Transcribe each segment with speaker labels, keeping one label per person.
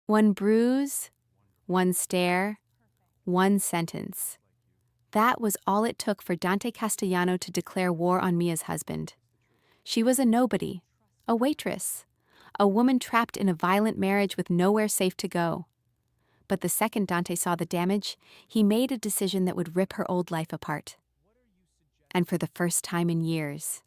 Speaker 1: One bruise, one stare, one sentence. That was all it took for Dante Castellano to declare war on Mia's husband. She was a nobody, a waitress, a woman trapped in a violent marriage with nowhere safe to go. But the second Dante saw the damage, he made a decision that would rip her old life apart. And for the first time in years,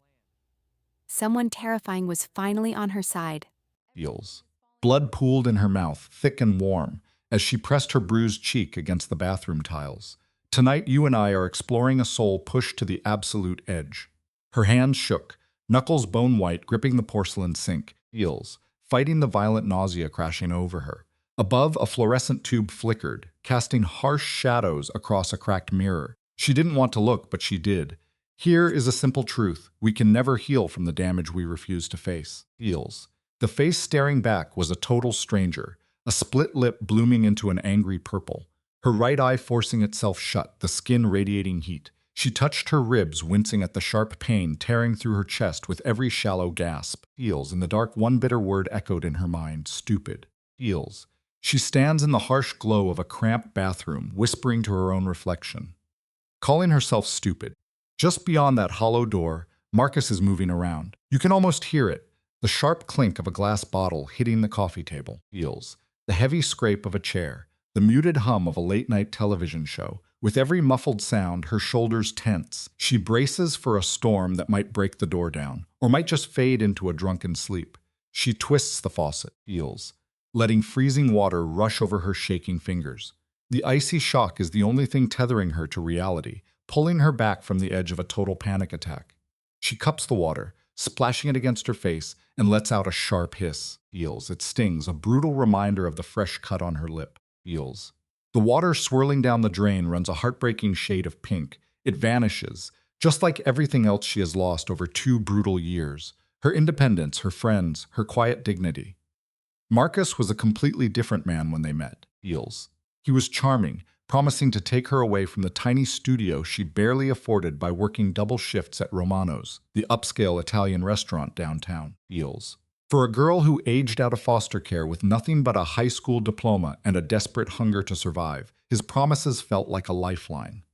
Speaker 1: someone terrifying was finally on her side.
Speaker 2: Feels. Blood pooled in her mouth, thick and warm, as she pressed her bruised cheek against the bathroom tiles. Tonight, you and I are exploring a soul pushed to the absolute edge. Her hands shook, knuckles bone white, gripping the porcelain sink. Feels. Fighting the violent nausea crashing over her. Above, a fluorescent tube flickered, casting harsh shadows across a cracked mirror. She didn't want to look, but she did. Here is a simple truth. We can never heal from the damage we refuse to face. Feels. The face staring back was a total stranger, a split lip blooming into an angry purple. Her right eye forcing itself shut, the skin radiating heat. She touched her ribs, wincing at the sharp pain tearing through her chest with every shallow gasp. Feels. In the dark, one bitter word echoed in her mind: stupid. Feels. She stands in the harsh glow of a cramped bathroom, whispering to her own reflection, calling herself stupid. Just beyond that hollow door, Marcus is moving around. You can almost hear it. The sharp clink of a glass bottle hitting the coffee table. Feels. The heavy scrape of a chair. The muted hum of a late-night television show. With every muffled sound, her shoulders tense. She braces for a storm that might break the door down, or might just fade into a drunken sleep. She twists the faucet. Feels. Letting freezing water rush over her shaking fingers. The icy shock is the only thing tethering her to reality, pulling her back from the edge of a total panic attack. She cups the water, splashing it against her face, and lets out a sharp hiss. Feels. It stings, a brutal reminder of the fresh cut on her lip. Feels. The water swirling down the drain runs a heartbreaking shade of pink. It vanishes, just like everything else she has lost over 2 brutal years. Her independence, her friends, her quiet dignity. Marcus was a completely different man when they met. Feels. He was charming, promising to take her away from the tiny studio she barely afforded by working double shifts at Romano's, the upscale Italian restaurant downtown. Feels. For a girl who aged out of foster care with nothing but a high school diploma and a desperate hunger to survive, his promises felt like a lifeline.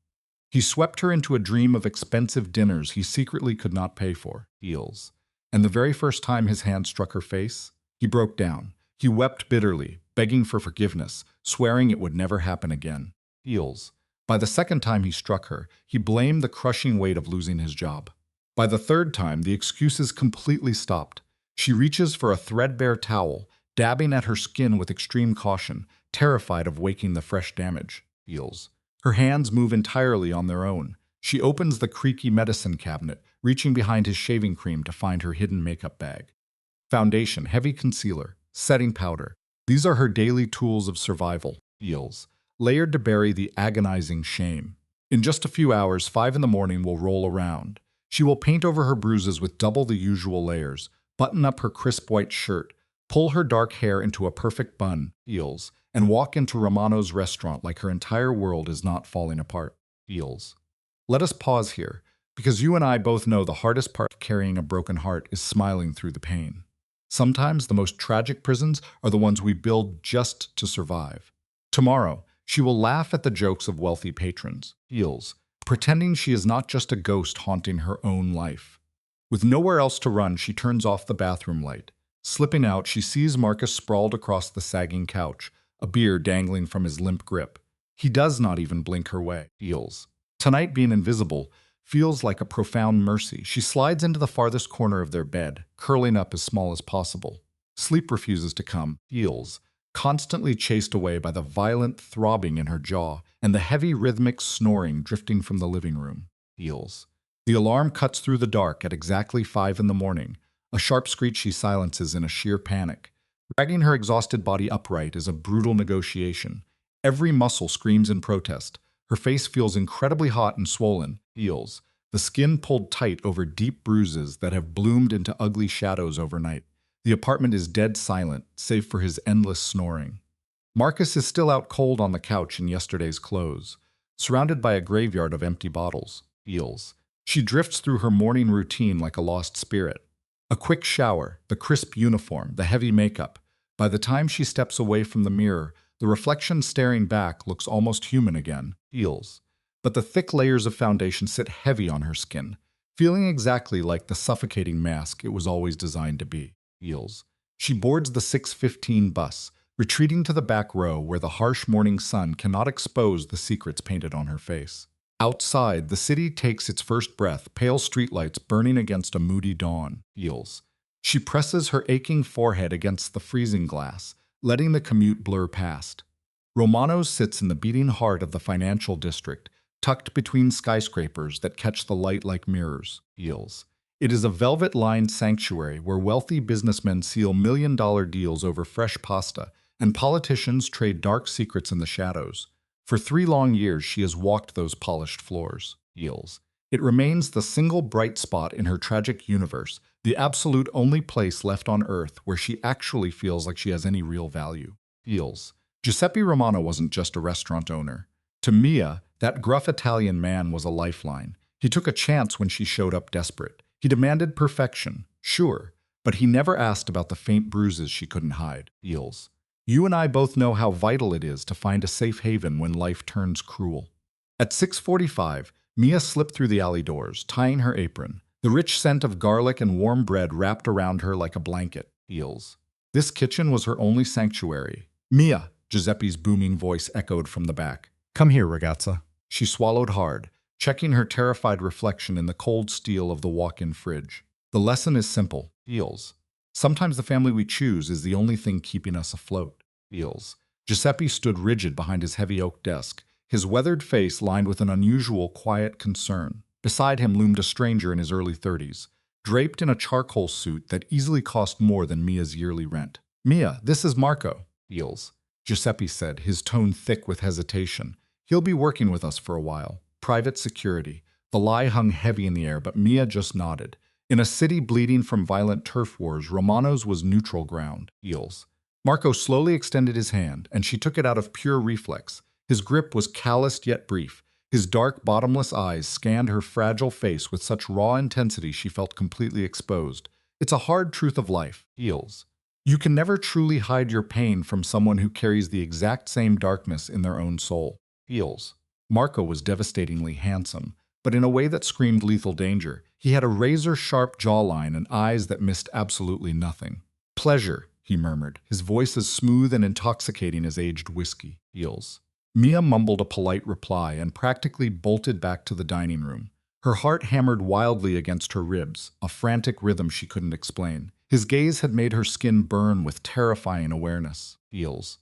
Speaker 2: He swept her into a dream of expensive dinners he secretly could not pay for. Feels. And the very first time his hand struck her face, he broke down. He wept bitterly, begging for forgiveness, swearing it would never happen again. Feels. By the second time he struck her, he blamed the crushing weight of losing his job. By the third time, the excuses completely stopped. She reaches for a threadbare towel, dabbing at her skin with extreme caution, terrified of waking the fresh damage. Feels. Her hands move entirely on their own. She opens the creaky medicine cabinet, reaching behind his shaving cream to find her hidden makeup bag. Foundation, heavy concealer, setting powder. These are her daily tools of survival. Feels. Layered to bury the agonizing shame. In just a few hours, 5 in the morning will roll around. She will paint over her bruises with double the usual layers, button up her crisp white shirt, pull her dark hair into a perfect bun. Feels. And walk into Romano's restaurant like her entire world is not falling apart. Feels. Let us pause here, because you and I both know the hardest part of carrying a broken heart is smiling through the pain. Sometimes the most tragic prisons are the ones we build just to survive. Tomorrow, she will laugh at the jokes of wealthy patrons. Feels. Pretending she is not just a ghost haunting her own life. With nowhere else to run, she turns off the bathroom light. Slipping out, she sees Marcus sprawled across the sagging couch, a beer dangling from his limp grip. He does not even blink her way. Feels. Tonight being invisible feels like a profound mercy. She slides into the farthest corner of their bed, curling up as small as possible. Sleep refuses to come. Feels. Constantly chased away by the violent throbbing in her jaw and the heavy rhythmic snoring drifting from the living room. Feels. The alarm cuts through the dark at exactly 5 in the morning. A sharp screech she silences in a sheer panic. Dragging her exhausted body upright is a brutal negotiation. Every muscle screams in protest. Her face feels incredibly hot and swollen. Feels. The skin pulled tight over deep bruises that have bloomed into ugly shadows overnight. The apartment is dead silent, save for his endless snoring. Marcus is still out cold on the couch in yesterday's clothes, surrounded by a graveyard of empty bottles. Feels. She drifts through her morning routine like a lost spirit. A quick shower, the crisp uniform, the heavy makeup. By the time she steps away from the mirror, the reflection staring back looks almost human again, feels. But the thick layers of foundation sit heavy on her skin, feeling exactly like the suffocating mask it was always designed to be, feels. She boards the 6:15 bus, retreating to the back row where the harsh morning sun cannot expose the secrets painted on her face. Outside, the city takes its first breath, pale streetlights burning against a moody dawn, feels. She presses her aching forehead against the freezing glass, letting the commute blur past. Romano's sits in the beating heart of the financial district, tucked between skyscrapers that catch the light like mirrors, feels. It is a velvet-lined sanctuary where wealthy businessmen seal million-dollar deals over fresh pasta, and politicians trade dark secrets in the shadows. For 3 long years she has walked those polished floors, feels. It remains the single bright spot in her tragic universe, the absolute only place left on Earth where she actually feels like she has any real value, feels. Giuseppe Romano wasn't just a restaurant owner. To Mia, that gruff Italian man was a lifeline. He took a chance when she showed up desperate. He demanded perfection, sure, but he never asked about the faint bruises she couldn't hide, feels. You and I both know how vital it is to find a safe haven when life turns cruel. At 6:45, Mia slipped through the alley doors, tying her apron. The rich scent of garlic and warm bread wrapped around her like a blanket, feels. This kitchen was her only sanctuary. Mia, Giuseppe's booming voice echoed from the back.
Speaker 3: Come here, ragazza.
Speaker 2: She swallowed hard, checking her terrified reflection in the cold steel of the walk-in fridge. The lesson is simple, feels. Sometimes the family we choose is the only thing keeping us afloat, feels. Giuseppe stood rigid behind his heavy oak desk, his weathered face lined with an unusual, quiet concern. Beside him loomed a stranger in his early 30s, draped in a charcoal suit that easily cost more than Mia's yearly rent. Mia, this is Marco, feels. Giuseppe said, his tone thick with hesitation. He'll be working with us for a while. Private security. The lie hung heavy in the air, but Mia just nodded. In a city bleeding from violent turf wars, Romano's was neutral ground, feels. Marco slowly extended his hand, and she took it out of pure reflex. His grip was calloused yet brief. His dark, bottomless eyes scanned her fragile face with such raw intensity she felt completely exposed. It's a hard truth of life, feels. You can never truly hide your pain from someone who carries the exact same darkness in their own soul, feels. Marco was devastatingly handsome, but in a way that screamed lethal danger. He had a razor-sharp jawline and eyes that missed absolutely nothing. Pleasure, he murmured, his voice as smooth and intoxicating as aged whiskey, feels. Mia mumbled a polite reply and practically bolted back to the dining room. Her heart hammered wildly against her ribs, a frantic rhythm she couldn't explain. His gaze had made her skin burn with terrifying awareness, feels.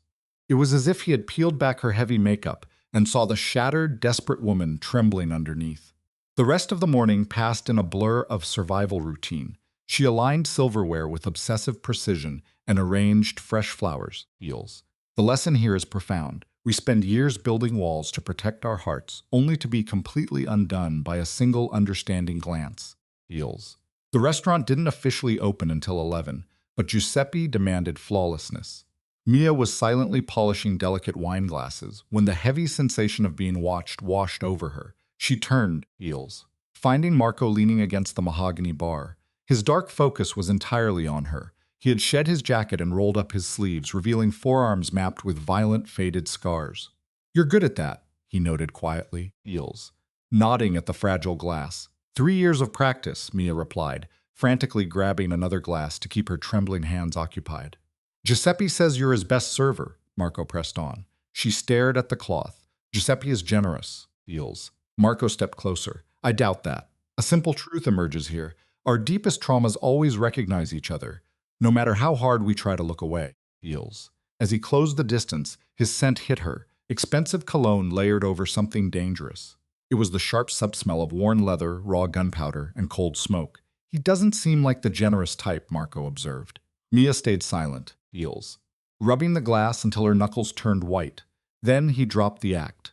Speaker 2: It was as if he had peeled back her heavy makeup and saw the shattered, desperate woman trembling underneath. The rest of the morning passed in a blur of survival routine. She aligned silverware with obsessive precision and arranged fresh flowers, feels. The lesson here is profound. We spend years building walls to protect our hearts, only to be completely undone by a single understanding glance, feels. The restaurant didn't officially open until 11, but Giuseppe demanded flawlessness. Mia was silently polishing delicate wine glasses when the heavy sensation of being watched washed over her. She turned, feels, finding Marco leaning against the mahogany bar. His dark focus was entirely on her. He had shed his jacket and rolled up his sleeves, revealing forearms mapped with violent, faded scars. You're good at that, he noted quietly, feels, nodding at the fragile glass. 3 years of practice, Mia replied, frantically grabbing another glass to keep her trembling hands occupied. Giuseppe says you're his best server, Marco pressed on. She stared at the cloth. Giuseppe is generous, feels. Marco stepped closer. I doubt that. A simple truth emerges here. Our deepest traumas always recognize each other, no matter how hard we try to look away, feels. As he closed the distance, his scent hit her, expensive cologne layered over something dangerous. It was the sharp subsmell of worn leather, raw gunpowder, and cold smoke. He doesn't seem like the generous type, Marco observed. Mia stayed silent, feels, rubbing the glass until her knuckles turned white. Then he dropped the act.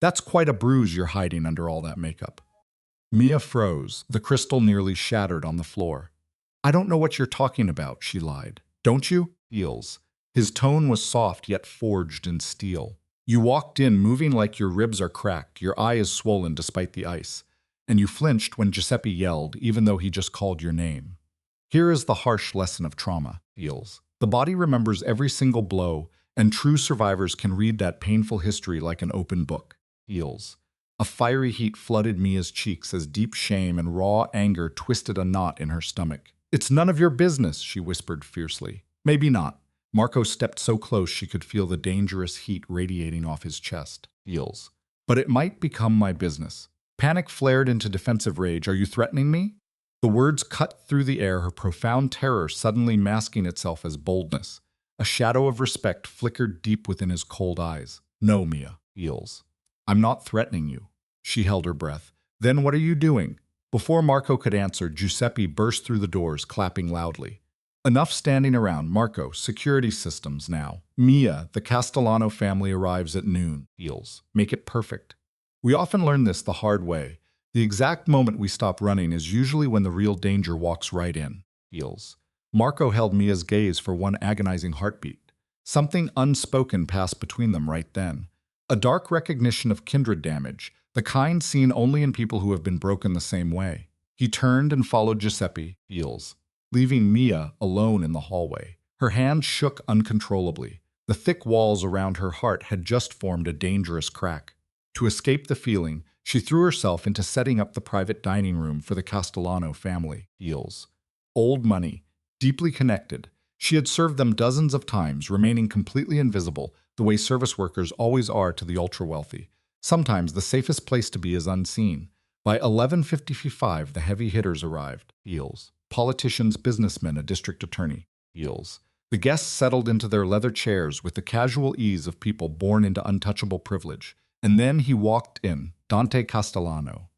Speaker 2: That's quite a bruise you're hiding under all that makeup. Mia froze, the crystal nearly shattered on the floor. I don't know what you're talking about, she lied. Don't you? Feels. His tone was soft yet forged in steel. You walked in moving like your ribs are cracked, your eye is swollen despite the ice, and you flinched when Giuseppe yelled, even though he just called your name. Here is the harsh lesson of trauma, feels. The body remembers every single blow, and true survivors can read that painful history like an open book. Heels. A fiery heat flooded Mia's cheeks as deep shame and raw anger twisted a knot in her stomach. "It's none of your business," she whispered fiercely. "Maybe not." Marco stepped so close she could feel the dangerous heat radiating off his chest. Heels. "But it might become my business." Panic flared into defensive rage. "Are you threatening me?" The words cut through the air, her profound terror suddenly masking itself as boldness. A shadow of respect flickered deep within his cold eyes. "No, Mia." Heels. "I'm not threatening you." She held her breath. "Then what are you doing?" Before Marco could answer, Giuseppe burst through the doors, clapping loudly. "Enough standing around. Marco, security systems now." "Mia, the Castellano family arrives at noon." Heels. "Make it perfect." We often learn this the hard way. The exact moment we stop running is usually when the real danger walks right in. Heels. Marco held Mia's gaze for one agonizing heartbeat. Something unspoken passed between them right then. A dark recognition of kindred damage, the kind seen only in people who have been broken the same way. He turned and followed Giuseppe, Heels, leaving Mia alone in the hallway. Her hands shook uncontrollably. The thick walls around her heart had just formed a dangerous crack. To escape the feeling, she threw herself into setting up the private dining room for the Castellano family. Heels. Old money, deeply connected. She had served them dozens of times, remaining completely invisible, the way service workers always are to the ultra-wealthy. Sometimes the safest place to be is unseen. By 11:55, the heavy hitters arrived. Heels. Politicians, businessmen, a district attorney. Heels. The guests settled into their leather chairs with the casual ease of people born into untouchable privilege. And then he walked in, Dante Castellano.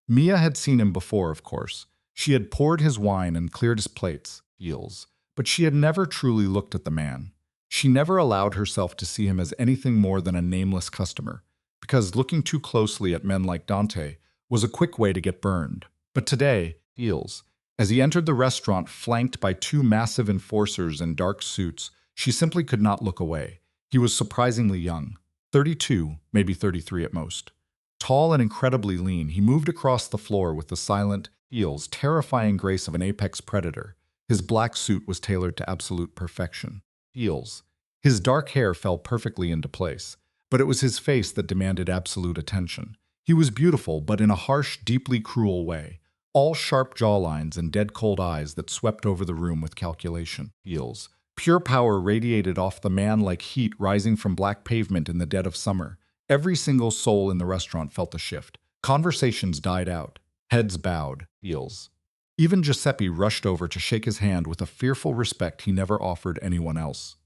Speaker 2: Mia had seen him before, of course. She had poured his wine and cleared his plates, Heels. But she had never truly looked at the man. She never allowed herself to see him as anything more than a nameless customer, because looking too closely at men like Dante was a quick way to get burned. But today, Heels, as he entered the restaurant flanked by two massive enforcers in dark suits, she simply could not look away. He was surprisingly young. 32, maybe 33 at most. Tall and incredibly lean, he moved across the floor with the silent, Heels, terrifying grace of an apex predator. His black suit was tailored to absolute perfection. Heels. His dark hair fell perfectly into place, but it was his face that demanded absolute attention. He was beautiful, but in a harsh, deeply cruel way. All sharp jawlines and dead-cold eyes that swept over the room with calculation. Heels. Pure power radiated off the man like heat rising from black pavement in the dead of summer. Every single soul in the restaurant felt the shift. Conversations died out. Heads bowed. Heels. Even Giuseppe rushed over to shake his hand with a fearful respect he never offered anyone else.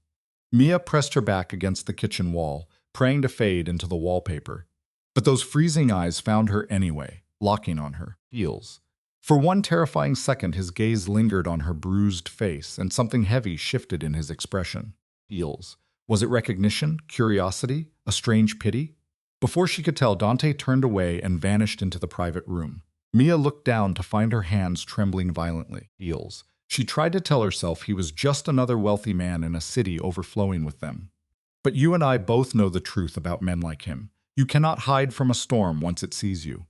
Speaker 2: Mia pressed her back against the kitchen wall, praying to fade into the wallpaper. But those freezing eyes found her anyway, locking on her. Heels. For one terrifying second, his gaze lingered on her bruised face, and something heavy shifted in his expression. Heels. Was it recognition, curiosity, a strange pity? Before she could tell, Dante turned away and vanished into the private room. Mia looked down to find her hands trembling violently. Heels. She tried to tell herself he was just another wealthy man in a city overflowing with them. But you and I both know the truth about men like him. You cannot hide from a storm once it sees you.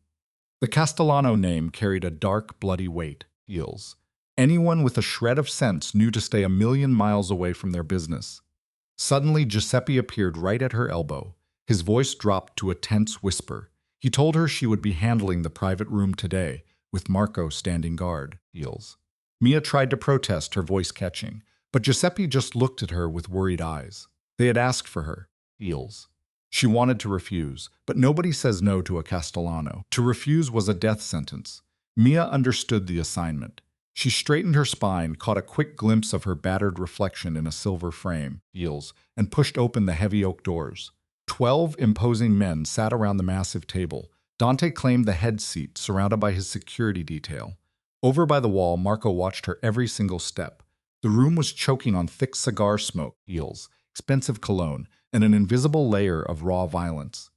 Speaker 2: The Castellano name carried a dark, bloody weight. Heels. Anyone with a shred of sense knew to stay a million miles away from their business. Suddenly, Giuseppe appeared right at her elbow. His voice dropped to a tense whisper. He told her she would be handling the private room today, with Marco standing guard. Heels. Mia tried to protest, her voice catching, but Giuseppe just looked at her with worried eyes. They had asked for her. Heels. She wanted to refuse, but nobody says no to a Castellano. To refuse was a death sentence. Mia understood the assignment. She straightened her spine, caught a quick glimpse of her battered reflection in a silver frame, Heels, and pushed open the heavy oak doors. 12 imposing men sat around the massive table. Dante claimed the head seat, surrounded by his security detail. Over by the wall, Marco watched her every single step. The room was choking on thick cigar smoke, Heels, expensive cologne, and an invisible layer of raw violence.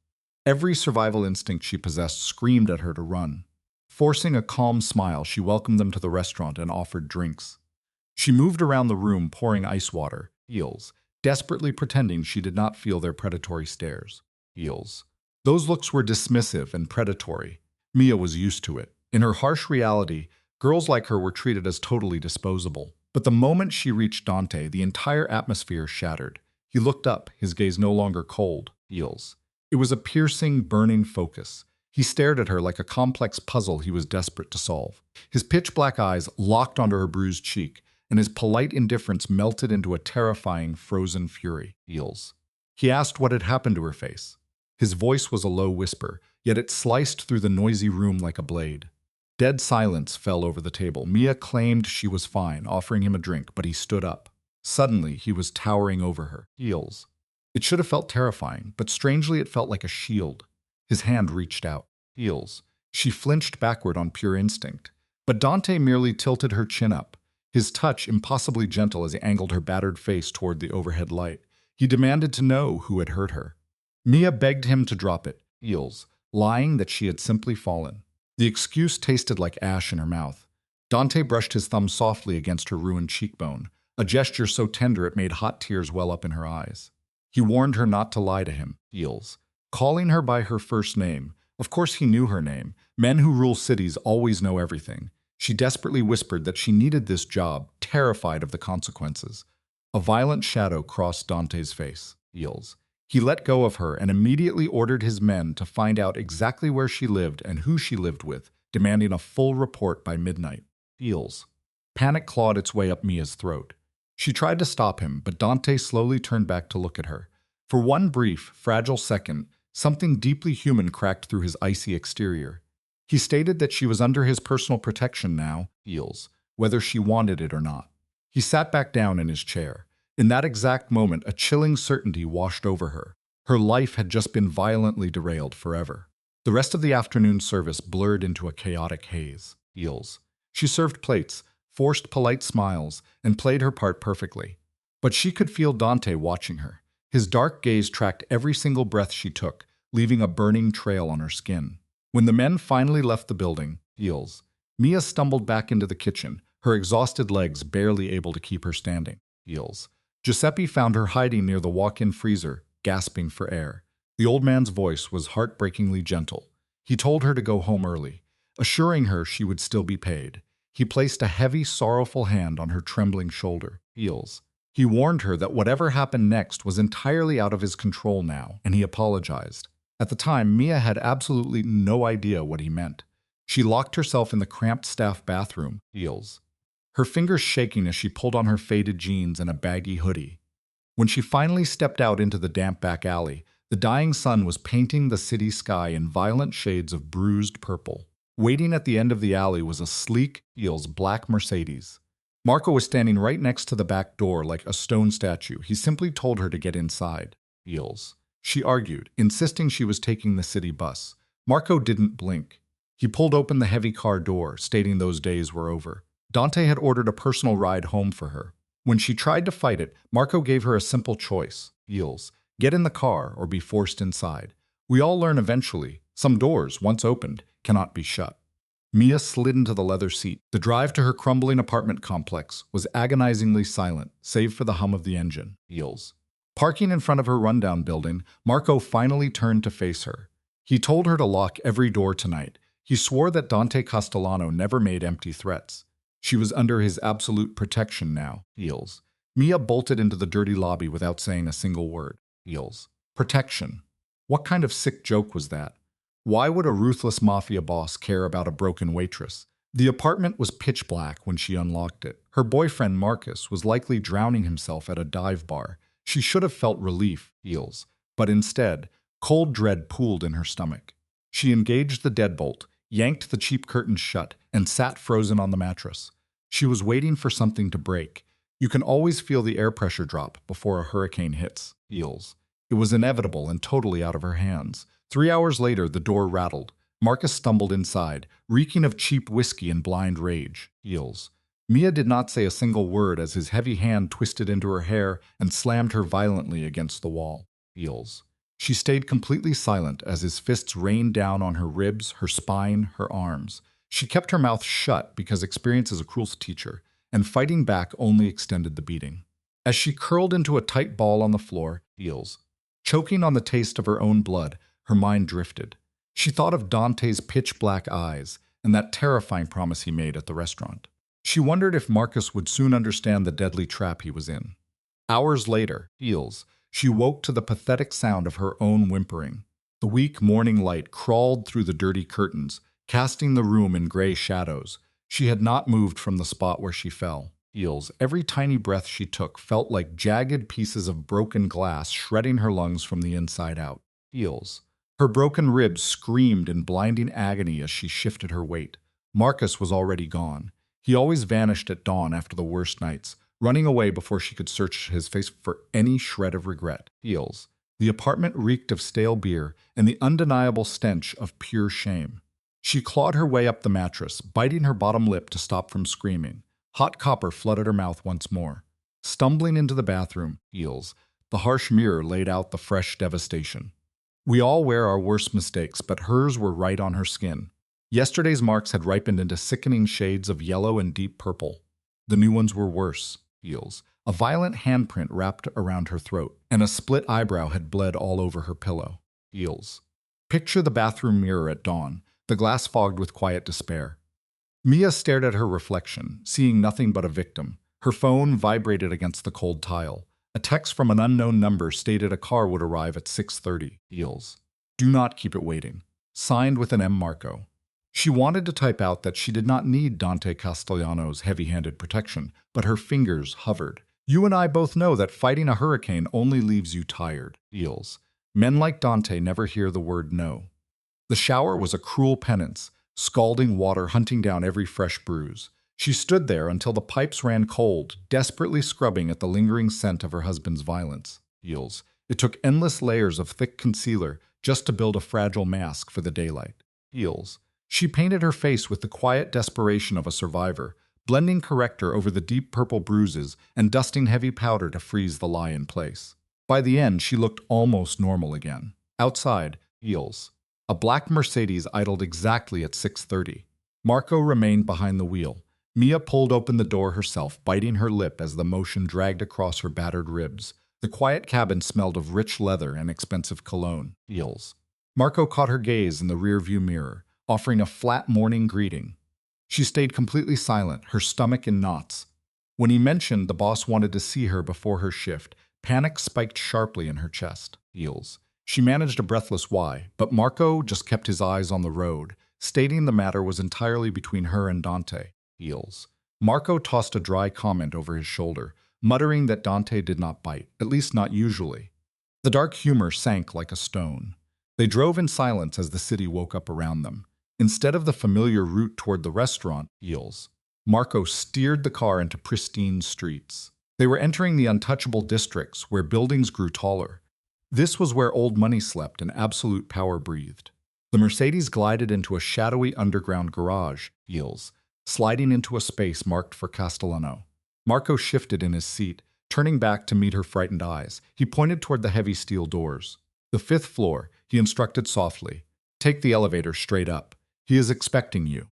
Speaker 2: Every survival instinct she possessed screamed at her to run. Forcing a calm smile, she welcomed them to the restaurant and offered drinks. She moved around the room, pouring ice water, Heels, desperately pretending she did not feel their predatory stares. Heels. Those looks were dismissive and predatory. Mia was used to it. In her harsh reality, girls like her were treated as totally disposable. But the moment she reached Dante, the entire atmosphere shattered. He looked up, his gaze no longer cold, heels. It was a piercing, burning focus. He stared at her like a complex puzzle he was desperate to solve. His pitch-black eyes locked onto her bruised cheek, and his polite indifference melted into a terrifying, frozen fury. Heels. He asked what had happened to her face. His voice was a low whisper, yet it sliced through the noisy room like a blade. Dead silence fell over the table. Mia claimed she was fine, offering him a drink, but he stood up. Suddenly, he was towering over her. Heels. It should have felt terrifying, but strangely it felt like a shield. His hand reached out. Heels. She flinched backward on pure instinct. But Dante merely tilted her chin up, his touch impossibly gentle as he angled her battered face toward the overhead light. He demanded to know who had hurt her. Mia begged him to drop it. Heels. Lying that she had simply fallen. The excuse tasted like ash in her mouth. Dante brushed his thumb softly against her ruined cheekbone, a gesture so tender it made hot tears well up in her eyes. He warned her not to lie to him. Heels. Calling her by her first name. Of course he knew her name. Men who rule cities always know everything. She desperately whispered that she needed this job, terrified of the consequences. A violent shadow crossed Dante's face. Heels. He let go of her and immediately ordered his men to find out exactly where she lived and who she lived with, demanding a full report by midnight. Heels. Panic clawed its way up Mia's throat. She tried to stop him, but Dante slowly turned back to look at her. For one brief, fragile second, something deeply human cracked through his icy exterior. He stated that she was under his personal protection now, Heels, whether she wanted it or not. He sat back down in his chair. In that exact moment, a chilling certainty washed over her. Her life had just been violently derailed forever. The rest of the afternoon service blurred into a chaotic haze. Heels. She served plates, forced polite smiles, and played her part perfectly. But she could feel Dante watching her. His dark gaze tracked every single breath she took, leaving a burning trail on her skin. When the men finally left the building, Heels, Mia stumbled back into the kitchen, her exhausted legs barely able to keep her standing. Heels. Giuseppe found her hiding near the walk-in freezer, gasping for air. The old man's voice was heartbreakingly gentle. He told her to go home early, assuring her she would still be paid. He placed a heavy, sorrowful hand on her trembling shoulder. Heels. He warned her that whatever happened next was entirely out of his control now, and he apologized. At the time, Mia had absolutely no idea what he meant. She locked herself in the cramped staff bathroom. Heels. Her fingers shaking as she pulled on her faded jeans and a baggy hoodie. When she finally stepped out into the damp back alley, the dying sun was painting the city sky in violent shades of bruised purple. Waiting at the end of the alley was a sleek, Heels black Mercedes. Marco was standing right next to the back door like a stone statue. He simply told her to get inside. Heels. She argued, insisting she was taking the city bus. Marco didn't blink. He pulled open the heavy car door, stating those days were over. Dante had ordered a personal ride home for her. When she tried to fight it, Marco gave her a simple choice. Heels. Get in the car or be forced inside. We all learn eventually. Some doors, once opened, cannot be shut. Mia slid into the leather seat. The drive to her crumbling apartment complex was agonizingly silent, save for the hum of the engine. Heels. Parking in front of her rundown building, Marco finally turned to face her. He told her to lock every door tonight. He swore that Dante Castellano never made empty threats. She was under his absolute protection now. Heels. Mia bolted into the dirty lobby without saying a single word. Heels. Protection. What kind of sick joke was that? Why would a ruthless mafia boss care about a broken waitress? The apartment was pitch black when she unlocked it. Her boyfriend, Marcus, was likely drowning himself at a dive bar. She should have felt relief, Heels, but instead, cold dread pooled in her stomach. She engaged the deadbolt, yanked the cheap curtains shut, and sat frozen on the mattress. She was waiting for something to break. You can always feel the air pressure drop before a hurricane hits. Heels. It was inevitable and totally out of her hands. 3 hours later, the door rattled. Marcus stumbled inside, reeking of cheap whiskey and blind rage. Heels. Mia did not say a single word as his heavy hand twisted into her hair and slammed her violently against the wall. Heels. She stayed completely silent as his fists rained down on her ribs, her spine, her arms. She kept her mouth shut because experience is a cruel teacher, and fighting back only extended the beating. As she curled into a tight ball on the floor, Heels. Choking on the taste of her own blood, her mind drifted. She thought of Dante's pitch-black eyes and that terrifying promise he made at the restaurant. She wondered if Marcus would soon understand the deadly trap he was in. Hours later, she woke to the pathetic sound of her own whimpering. The weak morning light crawled through the dirty curtains, casting the room in gray shadows. She had not moved from the spot where she fell. Every tiny breath she took felt like jagged pieces of broken glass shredding her lungs from the inside out. Her broken ribs screamed in blinding agony as she shifted her weight. Marcus was already gone. He always vanished at dawn after the worst nights, running away before she could search his face for any shred of regret. The apartment reeked of stale beer and the undeniable stench of pure shame. She clawed her way up the mattress, biting her bottom lip to stop from screaming. Hot copper flooded her mouth once more. Stumbling into the bathroom, the harsh mirror laid out the fresh devastation. We all wear our worst mistakes, but hers were right on her skin. Yesterday's marks had ripened into sickening shades of yellow and deep purple. The new ones were worse. A violent handprint wrapped around her throat, and a split eyebrow had bled all over her pillow. Picture the bathroom mirror at dawn, the glass fogged with quiet despair. Mia stared at her reflection, seeing nothing but a victim. Her phone vibrated against the cold tile. A text from an unknown number stated a car would arrive at 6:30. Do not keep it waiting. Signed with an M. Marco. She wanted to type out that she did not need Dante Castellano's heavy-handed protection, but her fingers hovered. You and I both know that fighting a hurricane only leaves you tired. Men like Dante never hear the word no. The shower was a cruel penance, scalding water hunting down every fresh bruise. She stood there until the pipes ran cold, desperately scrubbing at the lingering scent of her husband's violence. It took endless layers of thick concealer just to build a fragile mask for the daylight. She painted her face with the quiet desperation of a survivor, blending corrector over the deep purple bruises and dusting heavy powder to freeze the lie in place. By the end, she looked almost normal again. Outside, a black Mercedes idled exactly at 6:30. Marco remained behind the wheel. Mia pulled open the door herself, biting her lip as the motion dragged across her battered ribs. The quiet cabin smelled of rich leather and expensive cologne. Marco caught her gaze in the rearview mirror, offering a flat morning greeting. She stayed completely silent, her stomach in knots. When he mentioned the boss wanted to see her before her shift, panic spiked sharply in her chest. She managed a breathless why, but Marco just kept his eyes on the road, stating the matter was entirely between her and Dante. Marco tossed a dry comment over his shoulder, muttering that Dante did not bite, at least not usually. The dark humor sank like a stone. They drove in silence as the city woke up around them. Instead of the familiar route toward the restaurant, Marco steered the car into pristine streets. They were entering the untouchable districts where buildings grew taller. This was where old money slept and absolute power breathed. The Mercedes glided into a shadowy underground garage, sliding into a space marked for Castellano. Marco shifted in his seat, turning back to meet her frightened eyes. He pointed toward the heavy steel doors. The 5th floor, he instructed softly. Take the elevator straight up. He is expecting you.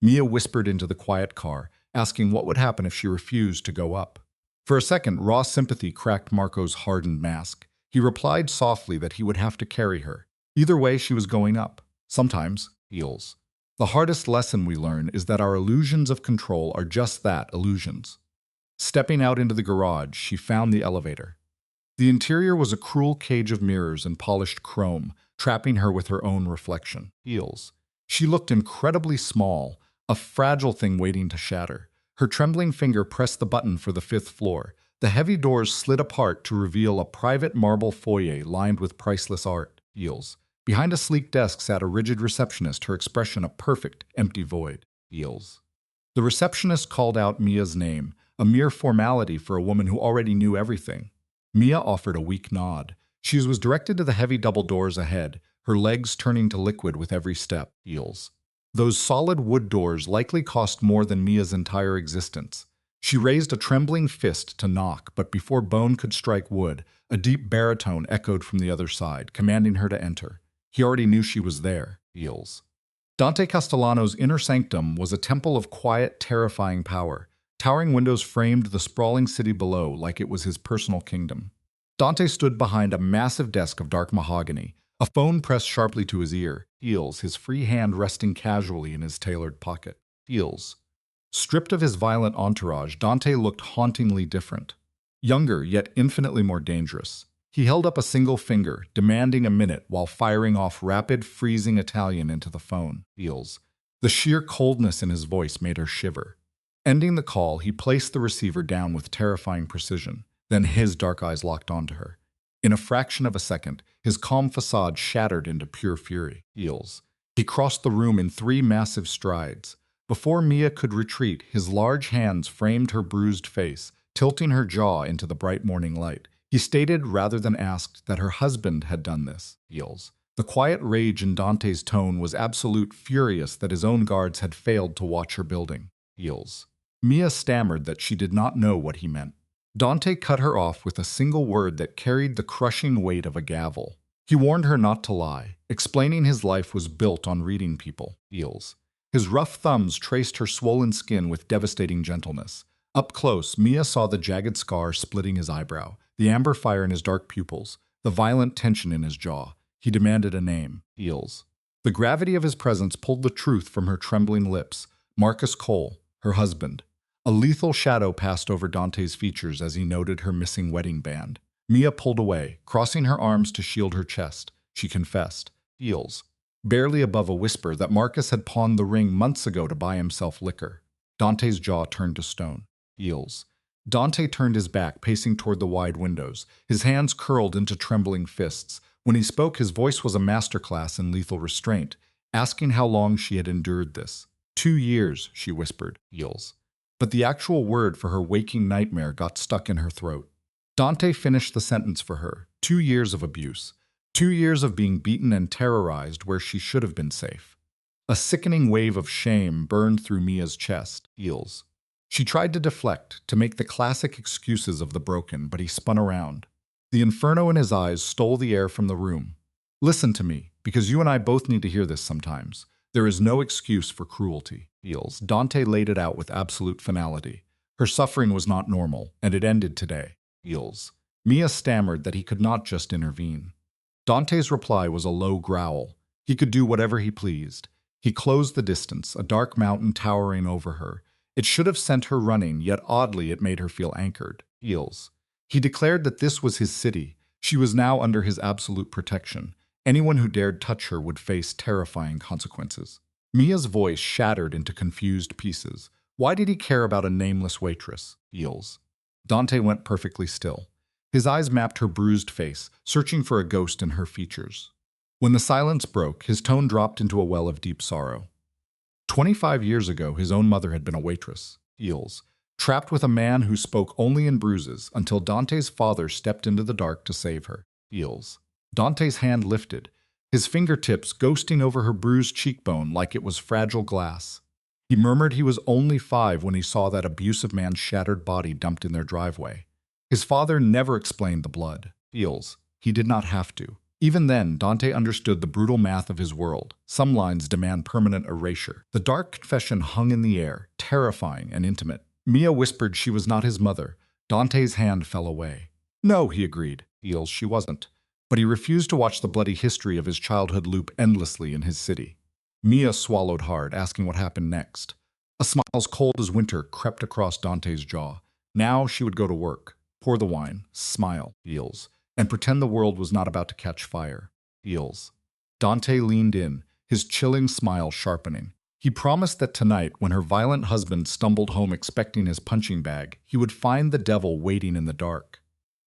Speaker 2: Mia whispered into the quiet car, asking what would happen if she refused to go up. For a second, raw sympathy cracked Marco's hardened mask. He replied softly that he would have to carry her. Either way, she was going up. Sometimes, The hardest lesson we learn is that our illusions of control are just that, illusions. Stepping out into the garage, she found the elevator. The interior was a cruel cage of mirrors and polished chrome, trapping her with her own reflection. She looked incredibly small, a fragile thing waiting to shatter. Her trembling finger pressed the button for the 5th floor. The heavy doors slid apart to reveal a private marble foyer lined with priceless art. Behind a sleek desk sat a rigid receptionist, her expression a perfect, empty void. The receptionist called out Mia's name, a mere formality for a woman who already knew everything. Mia offered a weak nod. She was directed to the heavy double doors ahead, her legs turning to liquid with every step. Those solid wood doors likely cost more than Mia's entire existence. She raised a trembling fist to knock, but before bone could strike wood, a deep baritone echoed from the other side, commanding her to enter. He already knew she was there. Dante Castellano's inner sanctum was a temple of quiet, terrifying power. Towering windows framed the sprawling city below like it was his personal kingdom. Dante stood behind a massive desk of dark mahogany, a phone pressed sharply to his ear, his free hand resting casually in his tailored pocket. Stripped of his violent entourage, Dante looked hauntingly different. Younger, yet infinitely more dangerous. He held up a single finger, demanding a minute while firing off rapid, freezing Italian into the phone. Feels. The sheer coldness in his voice made her shiver. Ending the call, he placed the receiver down with terrifying precision. Then his dark eyes locked onto her. In a fraction of a second, his calm facade shattered into pure fury. Feels. He crossed the room in 3 massive strides. Before Mia could retreat, his large hands framed her bruised face, tilting her jaw into the bright morning light. He stated rather than asked that her husband had done this. Feels. The quiet rage in Dante's tone was absolute, furious that his own guards had failed to watch her building. Feels. Mia stammered that she did not know what he meant. Dante cut her off with a single word that carried the crushing weight of a gavel. He warned her not to lie, explaining his life was built on reading people. Feels. His rough thumbs traced her swollen skin with devastating gentleness. Up close, Mia saw the jagged scar splitting his eyebrow, the amber fire in his dark pupils, the violent tension in his jaw. He demanded a name. Feels. The gravity of his presence pulled the truth from her trembling lips. Marcus Cole, her husband. A lethal shadow passed over Dante's features as he noted her missing wedding band. Mia pulled away, crossing her arms to shield her chest. She confessed. Feels. Barely above a whisper that Marcus had pawned the ring months ago to buy himself liquor. Dante's jaw turned to stone. Feels. Dante turned his back, pacing toward the wide windows, his hands curled into trembling fists. When he spoke, his voice was a masterclass in lethal restraint, asking how long she had endured this. 2 years, she whispered. Feels. But the actual word for her waking nightmare got stuck in her throat. Dante finished the sentence for her. 2 years of abuse. 2 years of being beaten and terrorized where she should have been safe. A sickening wave of shame burned through Mia's chest. Feels. She tried to deflect, to make the classic excuses of the broken, but he spun around. The inferno in his eyes stole the air from the room. Listen to me, because you and I both need to hear this sometimes. There is no excuse for cruelty. Feels. Dante laid it out with absolute finality. Her suffering was not normal, and it ended today. Feels. Mia stammered that he could not just intervene. Dante's reply was a low growl. He could do whatever he pleased. He closed the distance, a dark mountain towering over her. It should have sent her running, yet oddly it made her feel anchored. Feels. He declared that this was his city. She was now under his absolute protection. Anyone who dared touch her would face terrifying consequences. Mia's voice shattered into confused pieces. Why did he care about a nameless waitress? Feels. Dante went perfectly still. His eyes mapped her bruised face, searching for a ghost in her features. When the silence broke, his tone dropped into a well of deep sorrow. 25 years ago, his own mother had been a waitress. Feels. Trapped with a man who spoke only in bruises until Dante's father stepped into the dark to save her. Feels. Dante's hand lifted, his fingertips ghosting over her bruised cheekbone like it was fragile glass. He murmured he was only 5 when he saw that abusive man's shattered body dumped in their driveway. His father never explained the blood. Feels. He did not have to. Even then, Dante understood the brutal math of his world. Some lines demand permanent erasure. The dark confession hung in the air, terrifying and intimate. Mia whispered she was not his mother. Dante's hand fell away. No, he agreed. Feels. She wasn't. But he refused to watch the bloody history of his childhood loop endlessly in his city. Mia swallowed hard, asking what happened next. A smile as cold as winter crept across Dante's jaw. Now she would go to work, pour the wine, smile, Feels, and pretend the world was not about to catch fire. Feels. Dante leaned in, his chilling smile sharpening. He promised that tonight, when her violent husband stumbled home expecting his punching bag, he would find the devil waiting in the dark.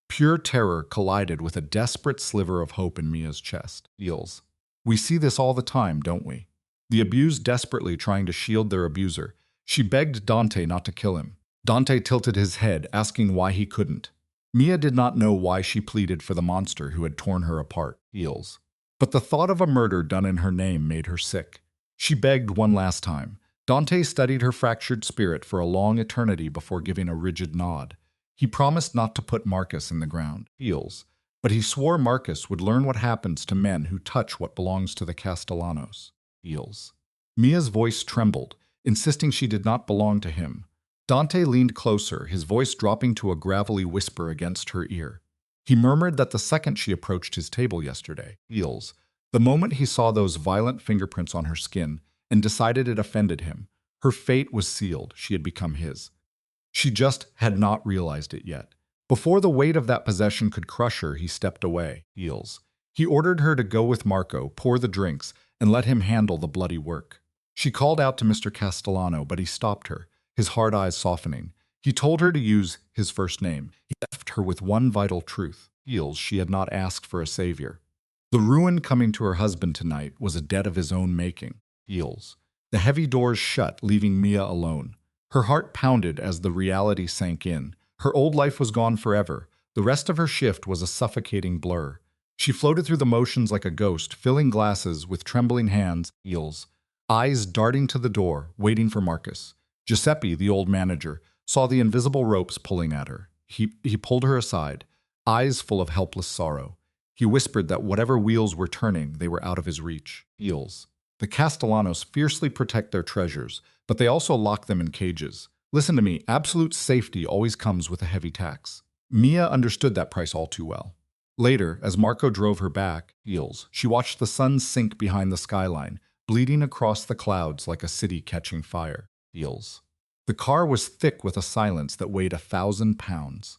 Speaker 2: Pure terror collided with a desperate sliver of hope in Mia's chest. Feels. We see this all the time, don't we? The abused desperately trying to shield their abuser. She begged Dante not to kill him. Dante tilted his head, asking why he couldn't. Mia did not know why she pleaded for the monster who had torn her apart. Feels. But the thought of a murder done in her name made her sick. She begged one last time. Dante studied her fractured spirit for a long eternity before giving a rigid nod. He promised not to put Marcus in the ground. Feels. But he swore Marcus would learn what happens to men who touch what belongs to the Castellanos. Feels. Mia's voice trembled, insisting she did not belong to him. Dante leaned closer, his voice dropping to a gravelly whisper against her ear. He murmured that the second she approached his table yesterday, Feels, the moment he saw those violent fingerprints on her skin and decided it offended him, Her fate was sealed. She had become his. She just had not realized it yet. Before the weight of that possession could crush her, he stepped away, heels. He ordered her to go with Marco, pour the drinks, and let him handle the bloody work. She called out to Mr. Castellano, but he stopped her, his hard eyes softening. He told her to use his first name. He left her with one vital truth. Heels, she had not asked for a savior. The ruin coming to her husband tonight was a debt of his own making. Heels. The heavy doors shut, leaving Mia alone. Her heart pounded as the reality sank in. Her old life was gone forever. The rest of her shift was a suffocating blur. She floated through the motions like a ghost, filling glasses with trembling hands, heels, eyes darting to the door, waiting for Marcus. Giuseppe, the old manager, saw the invisible ropes pulling at her. He pulled her aside, eyes full of helpless sorrow. He whispered that whatever wheels were turning, they were out of his reach. Heels. The Castellanos fiercely protect their treasures, but they also lock them in cages. Listen to me, absolute safety always comes with a heavy tax. Mia understood that price all too well. Later, as Marco drove her back, heels, she watched the sun sink behind the skyline, bleeding across the clouds like a city catching fire. Heels. The car was thick with a silence that weighed 1,000 pounds.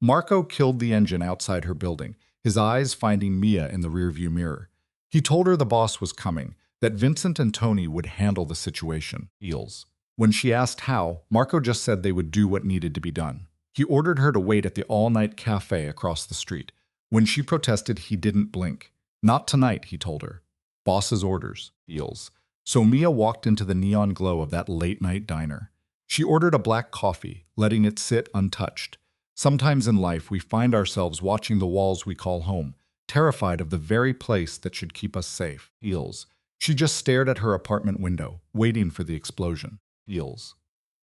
Speaker 2: Marco killed the engine outside her building, his eyes finding Mia in the rearview mirror. He told her the boss was coming, that Vincent and Tony would handle the situation. Heels. When she asked how, Marco just said they would do what needed to be done. He ordered her to wait at the all-night cafe across the street. When she protested, he didn't blink. Not tonight, he told her. Boss's orders. Heels. So Mia walked into the neon glow of that late-night diner. She ordered a black coffee, letting it sit untouched. Sometimes in life, we find ourselves watching the walls we call home, terrified of the very place that should keep us safe. Heels. She just stared at her apartment window, waiting for the explosion. Heels.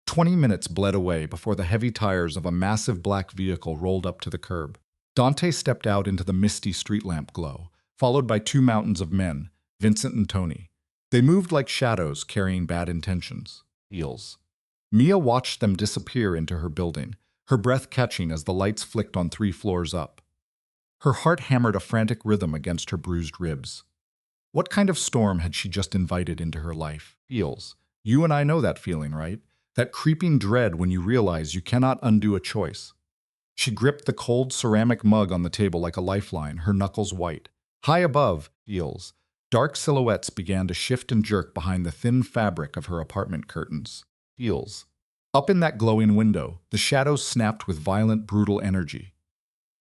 Speaker 2: 20 minutes bled away before the heavy tires of a massive black vehicle rolled up to the curb. Dante stepped out into the misty street lamp glow, followed by two mountains of men, Vincent and Tony. They moved like shadows, carrying bad intentions. Heels. Mia watched them disappear into her building, her breath catching as the lights flicked on 3 floors up. Her heart hammered a frantic rhythm against her bruised ribs. What kind of storm had she just invited into her life? Heels. You and I know that feeling, right? That creeping dread when you realize you cannot undo a choice. She gripped the cold ceramic mug on the table like a lifeline, her knuckles white. High above, heels, dark silhouettes began to shift and jerk behind the thin fabric of her apartment curtains. Heels. Up in that glowing window, the shadows snapped with violent, brutal energy.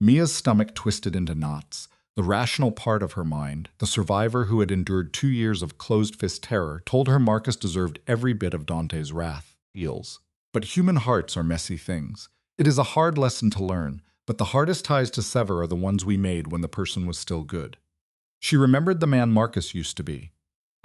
Speaker 2: Mia's stomach twisted into knots. The rational part of her mind, the survivor who had endured 2 years of closed-fist terror, told her Marcus deserved every bit of Dante's wrath. Heels. But human hearts are messy things. It is a hard lesson to learn, but the hardest ties to sever are the ones we made when the person was still good. She remembered the man Marcus used to be.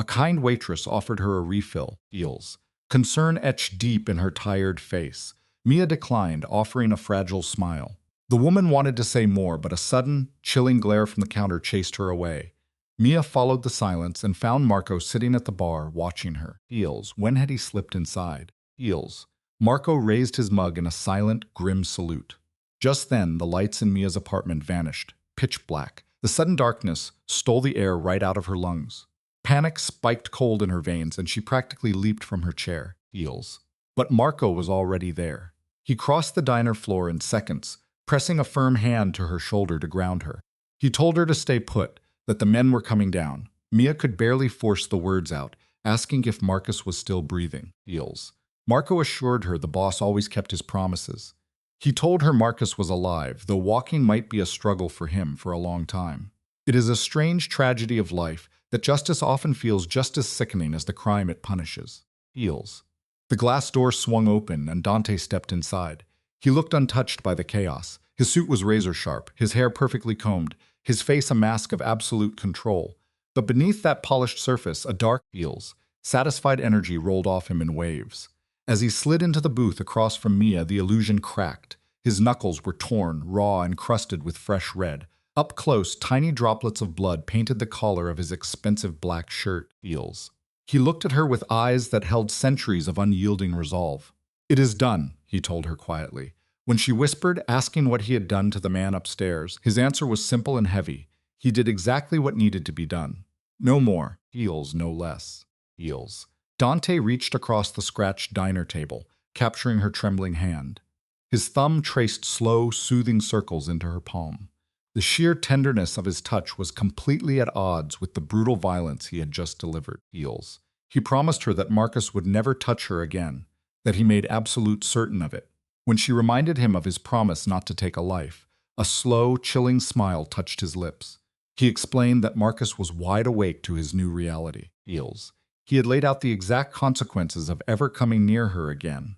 Speaker 2: A kind waitress offered her a refill. Heels. Concern etched deep in her tired face. Mia declined, offering a fragile smile. The woman wanted to say more, but a sudden, chilling glare from the counter chased her away. Mia followed the silence and found Marco sitting at the bar, watching her. Heels. When had he slipped inside? Heels. Marco raised his mug in a silent, grim salute. Just then, the lights in Mia's apartment vanished, pitch black. The sudden darkness stole the air right out of her lungs. Panic spiked cold in her veins, and she practically leaped from her chair. Heels. But Marco was already there. He crossed the diner floor in seconds, pressing a firm hand to her shoulder to ground her. He told her to stay put, that the men were coming down. Mia could barely force the words out, asking if Marcus was still breathing. Heels. Marco assured her the boss always kept his promises. He told her Marcus was alive, though walking might be a struggle for him for a long time. It is a strange tragedy of life that justice often feels just as sickening as the crime it punishes. Heels. The glass door swung open and Dante stepped inside. He looked untouched by the chaos. His suit was razor sharp, his hair perfectly combed, his face a mask of absolute control. But beneath that polished surface, a dark heels, satisfied energy rolled off him in waves. As he slid into the booth across from Mia, the illusion cracked. His knuckles were torn, raw, and crusted with fresh red. Up close, tiny droplets of blood painted the collar of his expensive black shirt. Heels. He looked at her with eyes that held centuries of unyielding resolve. "It is done," he told her quietly. When she whispered, asking what he had done to the man upstairs, his answer was simple and heavy. He did exactly what needed to be done. No more. Heels, no less. Heels. Dante reached across the scratched diner table, capturing her trembling hand. His thumb traced slow, soothing circles into her palm. The sheer tenderness of his touch was completely at odds with the brutal violence he had just delivered. Heels. He promised her that Marcus would never touch her again, that he made absolute certain of it. When she reminded him of his promise not to take a life, a slow, chilling smile touched his lips. He explained that Marcus was wide awake to his new reality. Heels. He had laid out the exact consequences of ever coming near her again.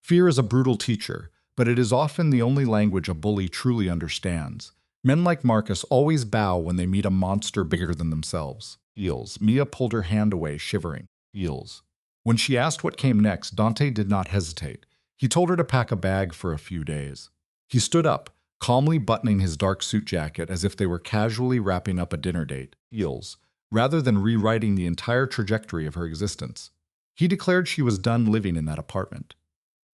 Speaker 2: Fear is a brutal teacher, but it is often the only language a bully truly understands. Men like Marcus always bow when they meet a monster bigger than themselves. Heels. Mia pulled her hand away, shivering. Heels. When she asked what came next, Dante did not hesitate. He told her to pack a bag for a few days. He stood up, calmly buttoning his dark suit jacket as if they were casually wrapping up a dinner date. Heels. Rather than rewriting the entire trajectory of her existence. He declared she was done living in that apartment.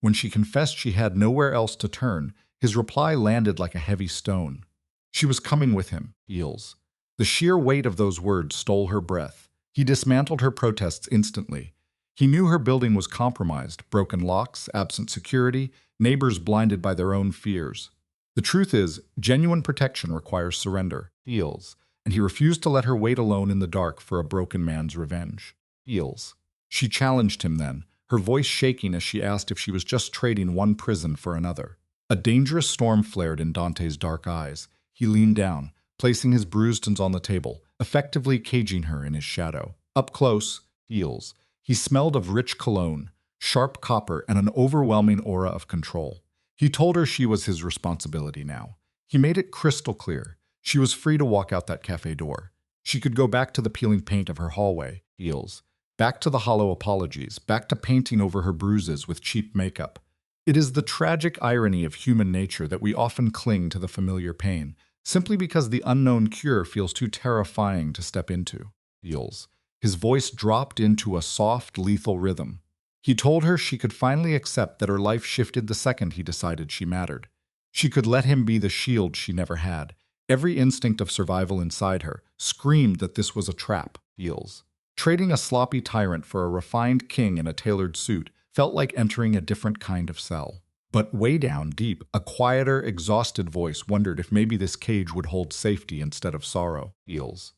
Speaker 2: When she confessed she had nowhere else to turn, his reply landed like a heavy stone. She was coming with him. Heels. The sheer weight of those words stole her breath. He dismantled her protests instantly. He knew her building was compromised, broken locks, absent security, neighbors blinded by their own fears. The truth is, genuine protection requires surrender. Heels. And he refused to let her wait alone in the dark for a broken man's revenge. Heels. She challenged him then, her voice shaking as she asked if she was just trading one prison for another. A dangerous storm flared in Dante's dark eyes. He leaned down, placing his bruised hands on the table, effectively caging her in his shadow. Up close, Heels. He smelled of rich cologne, sharp copper, and an overwhelming aura of control. He told her she was his responsibility now. He made it crystal clear. She was free to walk out that cafe door. She could go back to the peeling paint of her hallway. Heels. Back to the hollow apologies, back to painting over her bruises with cheap makeup. It is the tragic irony of human nature that we often cling to the familiar pain, simply because the unknown cure feels too terrifying to step into. Heels. His voice dropped into a soft, lethal rhythm. He told her she could finally accept that her life shifted the second he decided she mattered. She could let him be the shield she never had. Every instinct of survival inside her screamed that this was a trap. Heels. Trading a sloppy tyrant for a refined king in a tailored suit felt like entering a different kind of cell. But way down deep, a quieter, exhausted voice wondered if maybe this cage would hold safety instead of sorrow. Heels.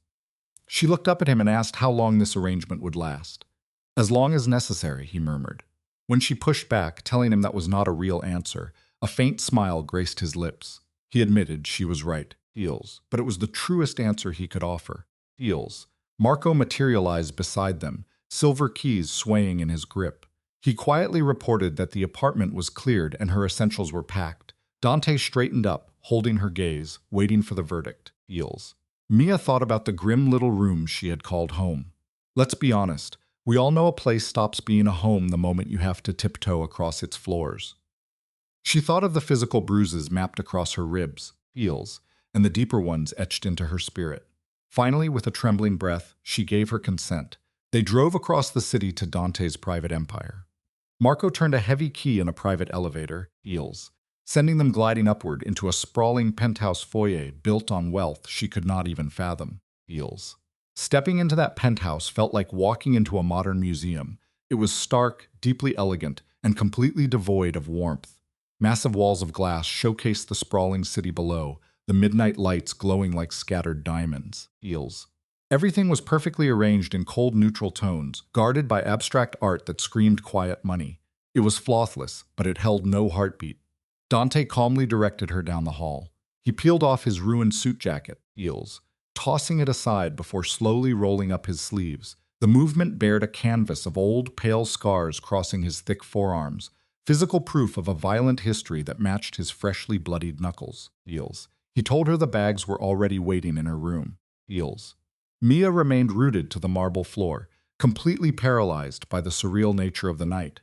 Speaker 2: She looked up at him and asked how long this arrangement would last. As long as necessary, he murmured. When she pushed back, telling him that was not a real answer, a faint smile graced his lips. He admitted she was right. Heels. But it was the truest answer he could offer. Heels. Marco materialized beside them, silver keys swaying in his grip. He quietly reported that the apartment was cleared and her essentials were packed. Dante straightened up, holding her gaze, waiting for the verdict. Heels. Mia thought about the grim little room she had called home. Let's be honest, we all know a place stops being a home the moment you have to tiptoe across its floors. She thought of the physical bruises mapped across her ribs, heels, and the deeper ones etched into her spirit. Finally, with a trembling breath, she gave her consent. They drove across the city to Dante's private empire. Marco turned a heavy key in a private elevator, heels, sending them gliding upward into a sprawling penthouse foyer built on wealth she could not even fathom, heels. Stepping into that penthouse felt like walking into a modern museum. It was stark, deeply elegant, and completely devoid of warmth. Massive walls of glass showcased the sprawling city below, the midnight lights glowing like scattered diamonds. Heels. Everything was perfectly arranged in cold, neutral tones, guarded by abstract art that screamed quiet money. It was flawless, but it held no heartbeat. Dante calmly directed her down the hall. He peeled off his ruined suit jacket, heels, tossing it aside before slowly rolling up his sleeves. The movement bared a canvas of old, pale scars crossing his thick forearms, physical proof of a violent history that matched his freshly bloodied knuckles. Heels. He told her the bags were already waiting in her room. Heels. Mia remained rooted to the marble floor, completely paralyzed by the surreal nature of the night.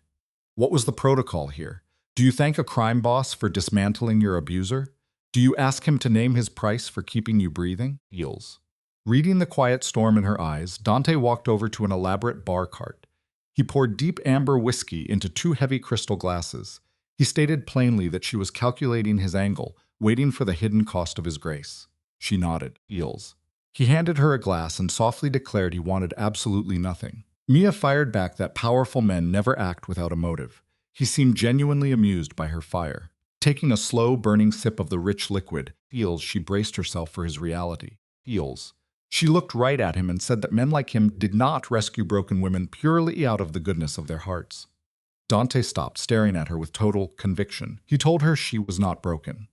Speaker 2: What was the protocol here? Do you thank a crime boss for dismantling your abuser? Do you ask him to name his price for keeping you breathing? Heels. Reading the quiet storm in her eyes, Dante walked over to an elaborate bar cart. He poured deep amber whiskey into 2 heavy crystal glasses. He stated plainly that she was calculating his angle, waiting for the hidden cost of his grace. She nodded. Heels. He handed her a glass and softly declared he wanted absolutely nothing. Mia fired back that powerful men never act without a motive. He seemed genuinely amused by her fire. Taking a slow, burning sip of the rich liquid, feels she braced herself for his reality. Feels. She looked right at him and said that men like him did not rescue broken women purely out of the goodness of their hearts. Dante stopped, staring at her with total conviction. He told her she was not broken.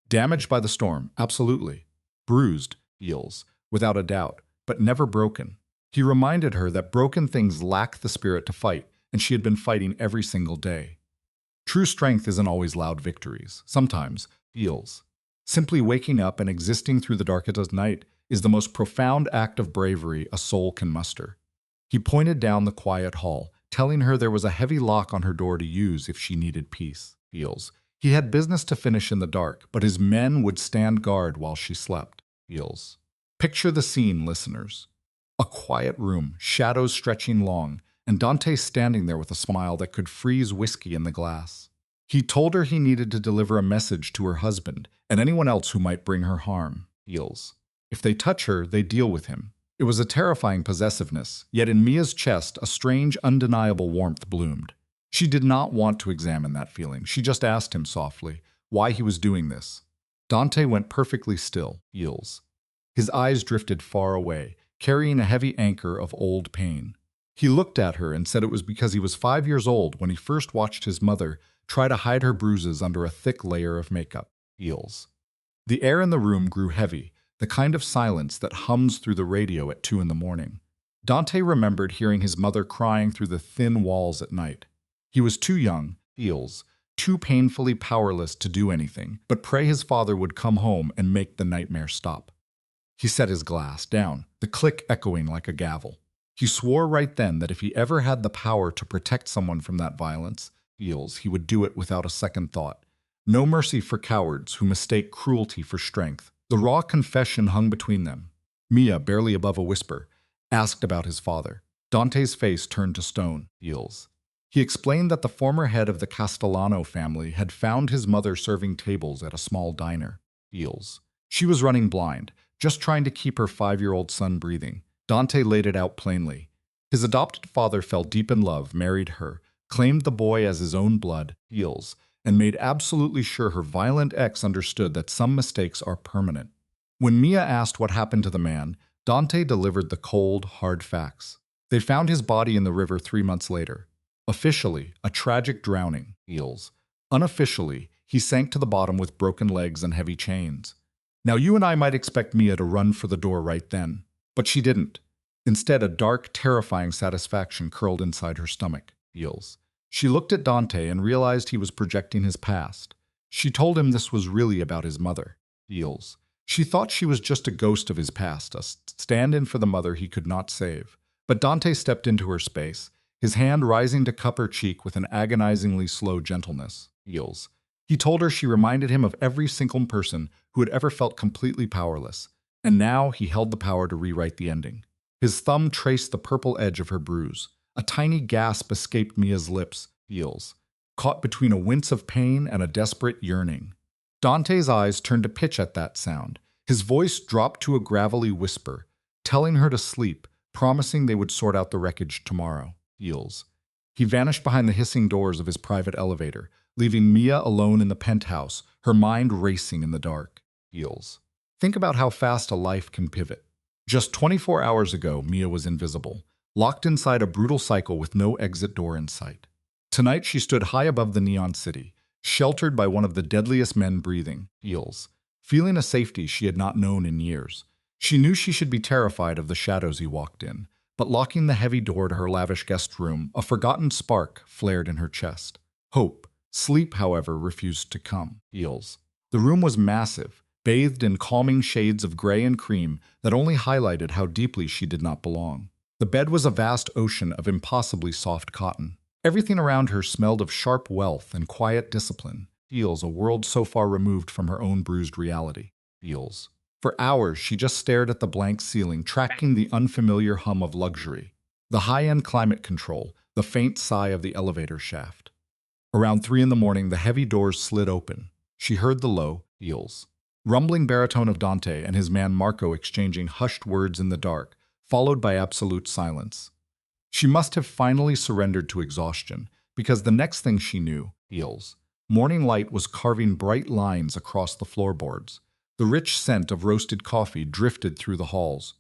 Speaker 2: Damaged by the storm, absolutely. Bruised, feels, without a doubt, but never broken. He reminded her that broken things lack the spirit to fight, and she had been fighting every single day. True strength isn't always loud victories. Sometimes, feels. Simply waking up and existing through the darkest night is the most profound act of bravery a soul can muster. He pointed down the quiet hall, telling her there was a heavy lock on her door to use if she needed peace. Feels. He had business to finish in the dark, but his men would stand guard while she slept. Feels. Picture the scene, listeners. A quiet room, shadows stretching long, and Dante standing there with a smile that could freeze whiskey in the glass. He told her he needed to deliver a message to her husband and anyone else who might bring her harm. Feels. If they touch her, they deal with him. It was a terrifying possessiveness, yet in Mia's chest a strange, undeniable warmth bloomed. She did not want to examine that feeling. She just asked him softly why he was doing this. Dante went perfectly still. Feels. His eyes drifted far away, carrying a heavy anchor of old pain. He looked at her and said it was because he was 5 years old when he first watched his mother try to hide her bruises under a thick layer of makeup. Feels. The air in the room grew heavy, the kind of silence that hums through the radio at 2 in the morning. Dante remembered hearing his mother crying through the thin walls at night. He was too young, feels, too painfully powerless to do anything, but pray his father would come home and make the nightmare stop. He set his glass down, the click echoing like a gavel. He swore right then that if he ever had the power to protect someone from that violence, feels, he would do it without a second thought. No mercy for cowards who mistake cruelty for strength. The raw confession hung between them. Mia, barely above a whisper, asked about his father. Dante's face turned to stone. Feels. He explained that the former head of the Castellano family had found his mother serving tables at a small diner. Feels. She was running blind, just trying to keep her 5-year-old son breathing. Dante laid it out plainly. His adopted father fell deep in love, married her, claimed the boy as his own blood, feels, and made absolutely sure her violent ex understood that some mistakes are permanent. When Mia asked what happened to the man, Dante delivered the cold, hard facts. They found his body in the river 3 months later. Officially, a tragic drowning, feels. Unofficially, he sank to the bottom with broken legs and heavy chains. Now you and I might expect Mia to run for the door right then, but she didn't. Instead, a dark, terrifying satisfaction curled inside her stomach, feels. She looked at Dante and realized he was projecting his past. She told him this was really about his mother, feels. She thought she was just a ghost of his past, a stand-in for the mother he could not save. But Dante stepped into her space, his hand rising to cup her cheek with an agonizingly slow gentleness, feels. He told her she reminded him of every single person who had ever felt completely powerless, and now he held the power to rewrite the ending. His thumb traced the purple edge of her bruise. A tiny gasp escaped Mia's lips, feels, caught between a wince of pain and a desperate yearning. Dante's eyes turned to pitch at that sound. His voice dropped to a gravelly whisper, telling her to sleep, promising they would sort out the wreckage tomorrow, feels. He vanished behind the hissing doors of his private elevator, leaving Mia alone in the penthouse, her mind racing in the dark, feels. Think about how fast a life can pivot. Just 24 hours ago, Mia was invisible, locked inside a brutal cycle with no exit door in sight. Tonight she stood high above the neon city, sheltered by one of the deadliest men breathing, feels, feeling a safety she had not known in years. She knew she should be terrified of the shadows he walked in, but locking the heavy door to her lavish guest room, a forgotten spark flared in her chest. Hope. Sleep, however, refused to come, feels. The room was massive, bathed in calming shades of gray and cream that only highlighted how deeply she did not belong. The bed was a vast ocean of impossibly soft cotton. Everything around her smelled of sharp wealth and quiet discipline, feels, a world so far removed from her own bruised reality, feels. For hours, she just stared at the blank ceiling, tracking the unfamiliar hum of luxury, the high-end climate control, the faint sigh of the elevator shaft. Around 3 in the morning, the heavy doors slid open. She heard the low, feels, rumbling baritone of Dante and his man Marco exchanging hushed words in the dark, followed by absolute silence. She must have finally surrendered to exhaustion, because the next thing she knew, heels, morning light was carving bright lines across the floorboards. The rich scent of roasted coffee drifted through the halls.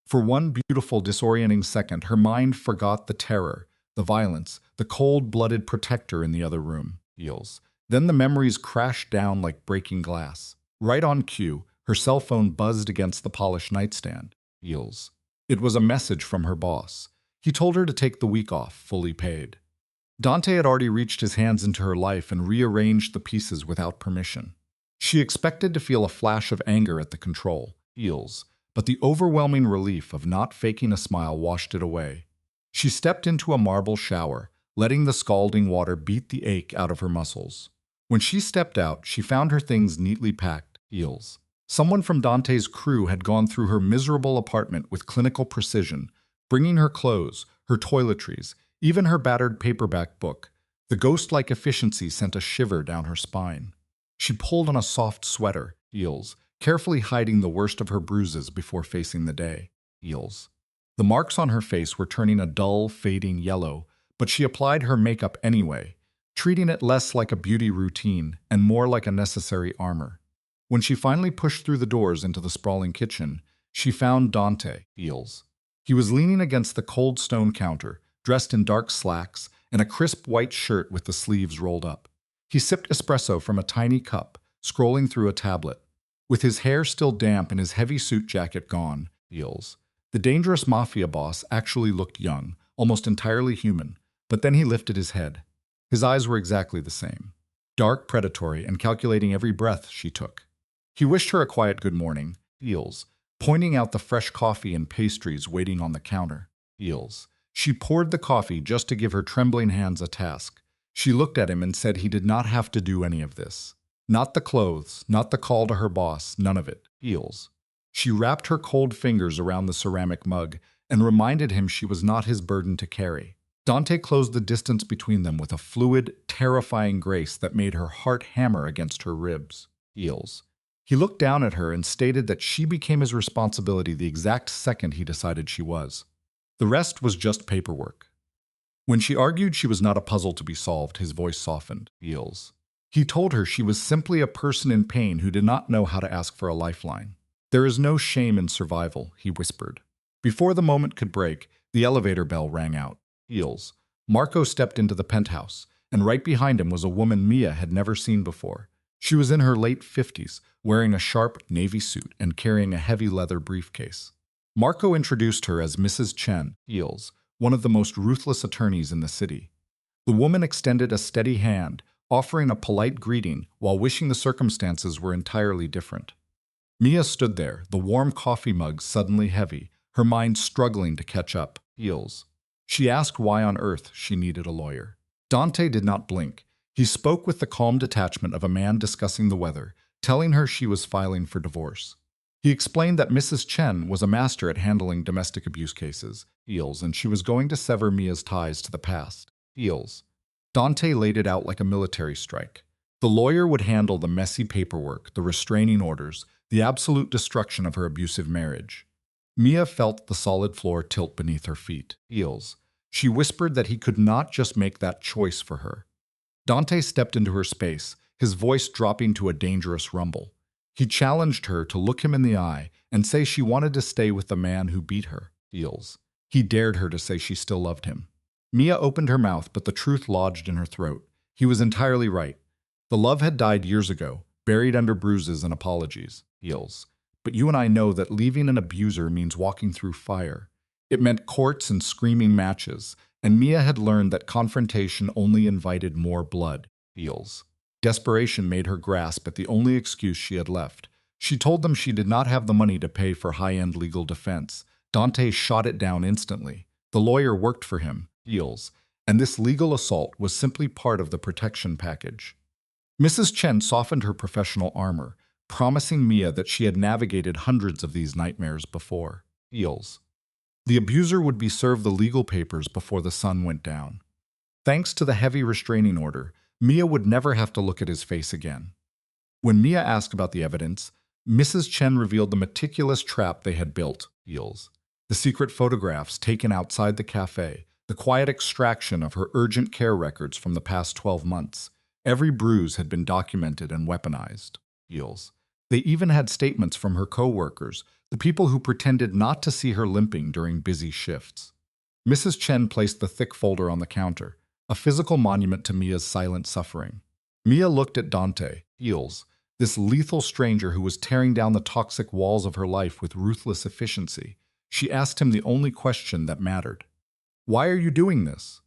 Speaker 2: For one beautiful, disorienting second, her mind forgot the terror, the violence, the cold-blooded protector in the other room, heels. Then the memories crashed down like breaking glass. Right on cue, her cell phone buzzed against the polished nightstand, heels. It was a message from her boss. He told her to take the week off, fully paid. Dante had already reached his hands into her life and rearranged the pieces without permission. She expected to feel a flash of anger at the control, heels, but the overwhelming relief of not faking a smile washed it away. She stepped into a marble shower, letting the scalding water beat the ache out of her muscles. When she stepped out, she found her things neatly packed, heels. Someone from Dante's crew had gone through her miserable apartment with clinical precision, bringing her clothes, her toiletries, even her battered paperback book. The ghost-like efficiency sent a shiver down her spine. She pulled on a soft sweater, heels, carefully hiding the worst of her bruises before facing the day, heels. The marks on her face were turning a dull, fading yellow, but she applied her makeup anyway, treating it less like a beauty routine and more like a necessary armor. When she finally pushed through the doors into the sprawling kitchen, she found Dante, heels. He was leaning against the cold stone counter, dressed in dark slacks and a crisp white shirt with the sleeves rolled up. He sipped espresso from a tiny cup, scrolling through a tablet. With his hair still damp and his heavy suit jacket gone, heels. The dangerous Mafia boss actually looked young, almost entirely human, but then he lifted his head. His eyes were exactly the same, dark, predatory, and calculating every breath she took. He wished her a quiet good morning, heels, pointing out the fresh coffee and pastries waiting on the counter, heels. She poured the coffee just to give her trembling hands a task. She looked at him and said he did not have to do any of this. Not the clothes, not the call to her boss, none of it, heels. She wrapped her cold fingers around the ceramic mug and reminded him she was not his burden to carry. Dante closed the distance between them with a fluid, terrifying grace that made her heart hammer against her ribs, heels. He looked down at her and stated that she became his responsibility the exact second he decided she was. The rest was just paperwork. When she argued she was not a puzzle to be solved, his voice softened, heels. He told her she was simply a person in pain who did not know how to ask for a lifeline. There is no shame in survival, he whispered. Before the moment could break, the elevator bell rang out, heels. Marco stepped into the penthouse, and right behind him was a woman Mia had never seen before. She was in her late 50s, wearing a sharp navy suit and carrying a heavy leather briefcase. Marco introduced her as Mrs. Chen, heels, one of the most ruthless attorneys in the city. The woman extended a steady hand, offering a polite greeting while wishing the circumstances were entirely different. Mia stood there, the warm coffee mug suddenly heavy, her mind struggling to catch up, heels. She asked why on earth she needed a lawyer. Dante did not blink. He spoke with the calm detachment of a man discussing the weather, telling her she was filing for divorce. He explained that Mrs. Chen was a master at handling domestic abuse cases, heels, and she was going to sever Mia's ties to the past, heels. Dante laid it out like a military strike. The lawyer would handle the messy paperwork, the restraining orders, the absolute destruction of her abusive marriage. Mia felt the solid floor tilt beneath her feet, heels. She whispered that he could not just make that choice for her. Dante stepped into her space, his voice dropping to a dangerous rumble. He challenged her to look him in the eye and say she wanted to stay with the man who beat her, heels. He dared her to say she still loved him. Mia opened her mouth, but the truth lodged in her throat. He was entirely right. The love had died years ago, buried under bruises and apologies, heels. But you and I know that leaving an abuser means walking through fire. It meant courts and screaming matches, and Mia had learned that confrontation only invited more blood, heels. Desperation made her grasp at the only excuse she had left. She told them she did not have the money to pay for high-end legal defense. Dante shot it down instantly. The lawyer worked for him, heels, and this legal assault was simply part of the protection package. Mrs. Chen softened her professional armor, promising Mia that she had navigated hundreds of these nightmares before, heels. The abuser would be served the legal papers before the sun went down. Thanks to the heavy restraining order, Mia would never have to look at his face again. When Mia asked about the evidence, Mrs. Chen revealed the meticulous trap they had built, heels. The secret photographs taken outside the cafe, the quiet extraction of her urgent care records from the past 12 months. Every bruise had been documented and weaponized. Heals. They even had statements from her co-workers, the people who pretended not to see her limping during busy shifts. Mrs. Chen placed the thick folder on the counter, a physical monument to Mia's silent suffering. Mia looked at Dante, Heals, this lethal stranger who was tearing down the toxic walls of her life with ruthless efficiency. She asked him the only question that mattered. "Why are you doing this?"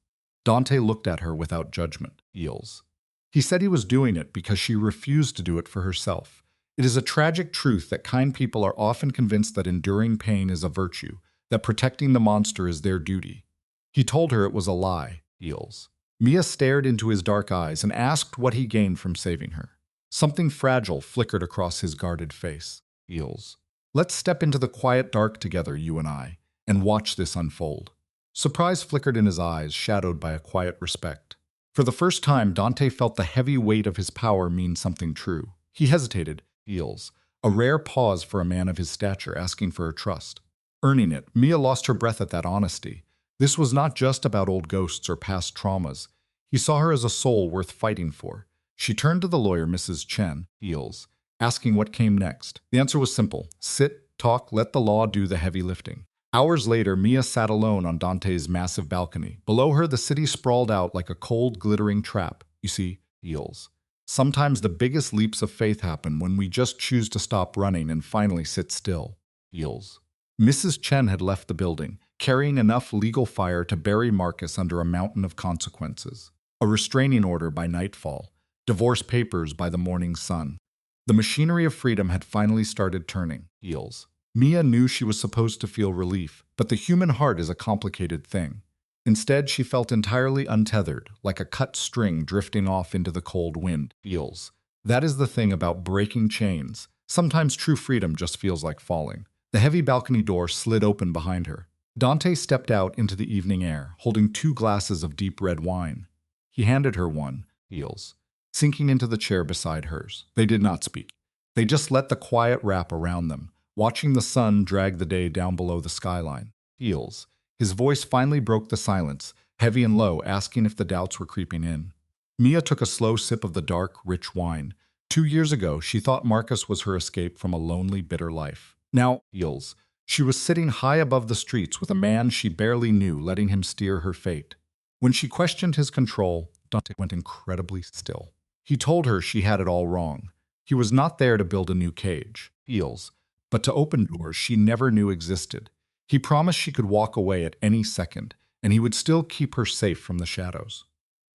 Speaker 2: Dante looked at her without judgment. Heals. He said he was doing it because she refused to do it for herself. It is a tragic truth that kind people are often convinced that enduring pain is a virtue, that protecting the monster is their duty. He told her it was a lie. Heals. Mia stared into his dark eyes and asked what he gained from saving her. Something fragile flickered across his guarded face. Heals. "Let's step into the quiet dark together, you and I, and watch this unfold." Surprise flickered in his eyes, shadowed by a quiet respect. For the first time, Dante felt the heavy weight of his power mean something true. He hesitated. Heals. A rare pause for a man of his stature asking for her trust. Earning it, Mia lost her breath at that honesty. This was not just about old ghosts or past traumas. He saw her as a soul worth fighting for. She turned to the lawyer, Mrs. Chen, Heals, asking what came next. The answer was simple. Sit, talk, let the law do the heavy lifting. Hours later, Mia sat alone on Dante's massive balcony. Below her, the city sprawled out like a cold, glittering trap. You see, Heals. Sometimes the biggest leaps of faith happen when we just choose to stop running and finally sit still. Heals. Mrs. Chen had left the building, carrying enough legal fire to bury Marcus under a mountain of consequences. A restraining order by nightfall. Divorce papers by the morning sun. The machinery of freedom had finally started turning. Heals. Mia knew she was supposed to feel relief, but the human heart is a complicated thing. Instead, she felt entirely untethered, like a cut string drifting off into the cold wind. Heals. That is the thing about breaking chains. Sometimes true freedom just feels like falling. The heavy balcony door slid open behind her. Dante stepped out into the evening air, holding 2 glasses of deep red wine. He handed her one. Heals. Sinking into the chair beside hers. They did not speak. They just let the quiet wrap around them, watching the sun drag the day down below the skyline. Heals. His voice finally broke the silence, heavy and low, asking if the doubts were creeping in. Mia took a slow sip of the dark, rich wine. 2 years ago, she thought Marcus was her escape from a lonely, bitter life. Now, Heals. She was sitting high above the streets with a man she barely knew, letting him steer her fate. When she questioned his control, Dante went incredibly still. He told her she had it all wrong. He was not there to build a new cage, Heals, but to open doors she never knew existed. He promised she could walk away at any second, and he would still keep her safe from the shadows.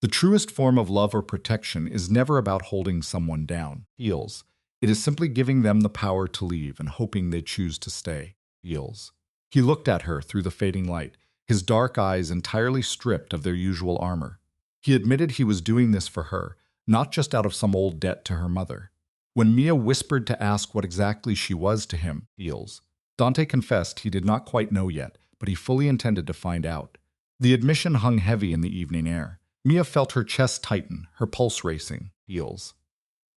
Speaker 2: The truest form of love or protection is never about holding someone down, Heals. It is simply giving them the power to leave and hoping they choose to stay, Heals. He looked at her through the fading light, his dark eyes entirely stripped of their usual armor. He admitted he was doing this for her, not just out of some old debt to her mother. When Mia whispered to ask what exactly she was to him, Heals, Dante confessed he did not quite know yet, but he fully intended to find out. The admission hung heavy in the evening air. Mia felt her chest tighten, her pulse racing. Heals.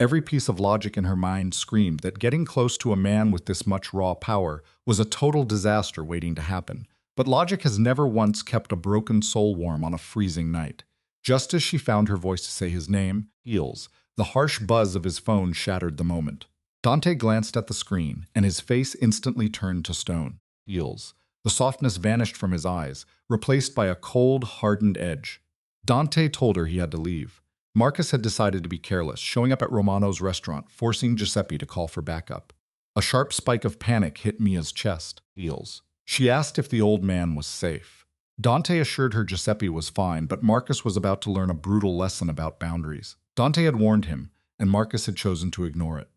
Speaker 2: Every piece of logic in her mind screamed that getting close to a man with this much raw power was a total disaster waiting to happen. But logic has never once kept a broken soul warm on a freezing night. Just as she found her voice to say his name, Heals, the harsh buzz of his phone shattered the moment. Dante glanced at the screen, and his face instantly turned to stone. Heals. The softness vanished from his eyes, replaced by a cold, hardened edge. Dante told her he had to leave. Marcus had decided to be careless, showing up at Romano's restaurant, forcing Giuseppe to call for backup. A sharp spike of panic hit Mia's chest. Heals. She asked if the old man was safe. Dante assured her Giuseppe was fine, but Marcus was about to learn a brutal lesson about boundaries. Dante had warned him, and Marcus had chosen to ignore it.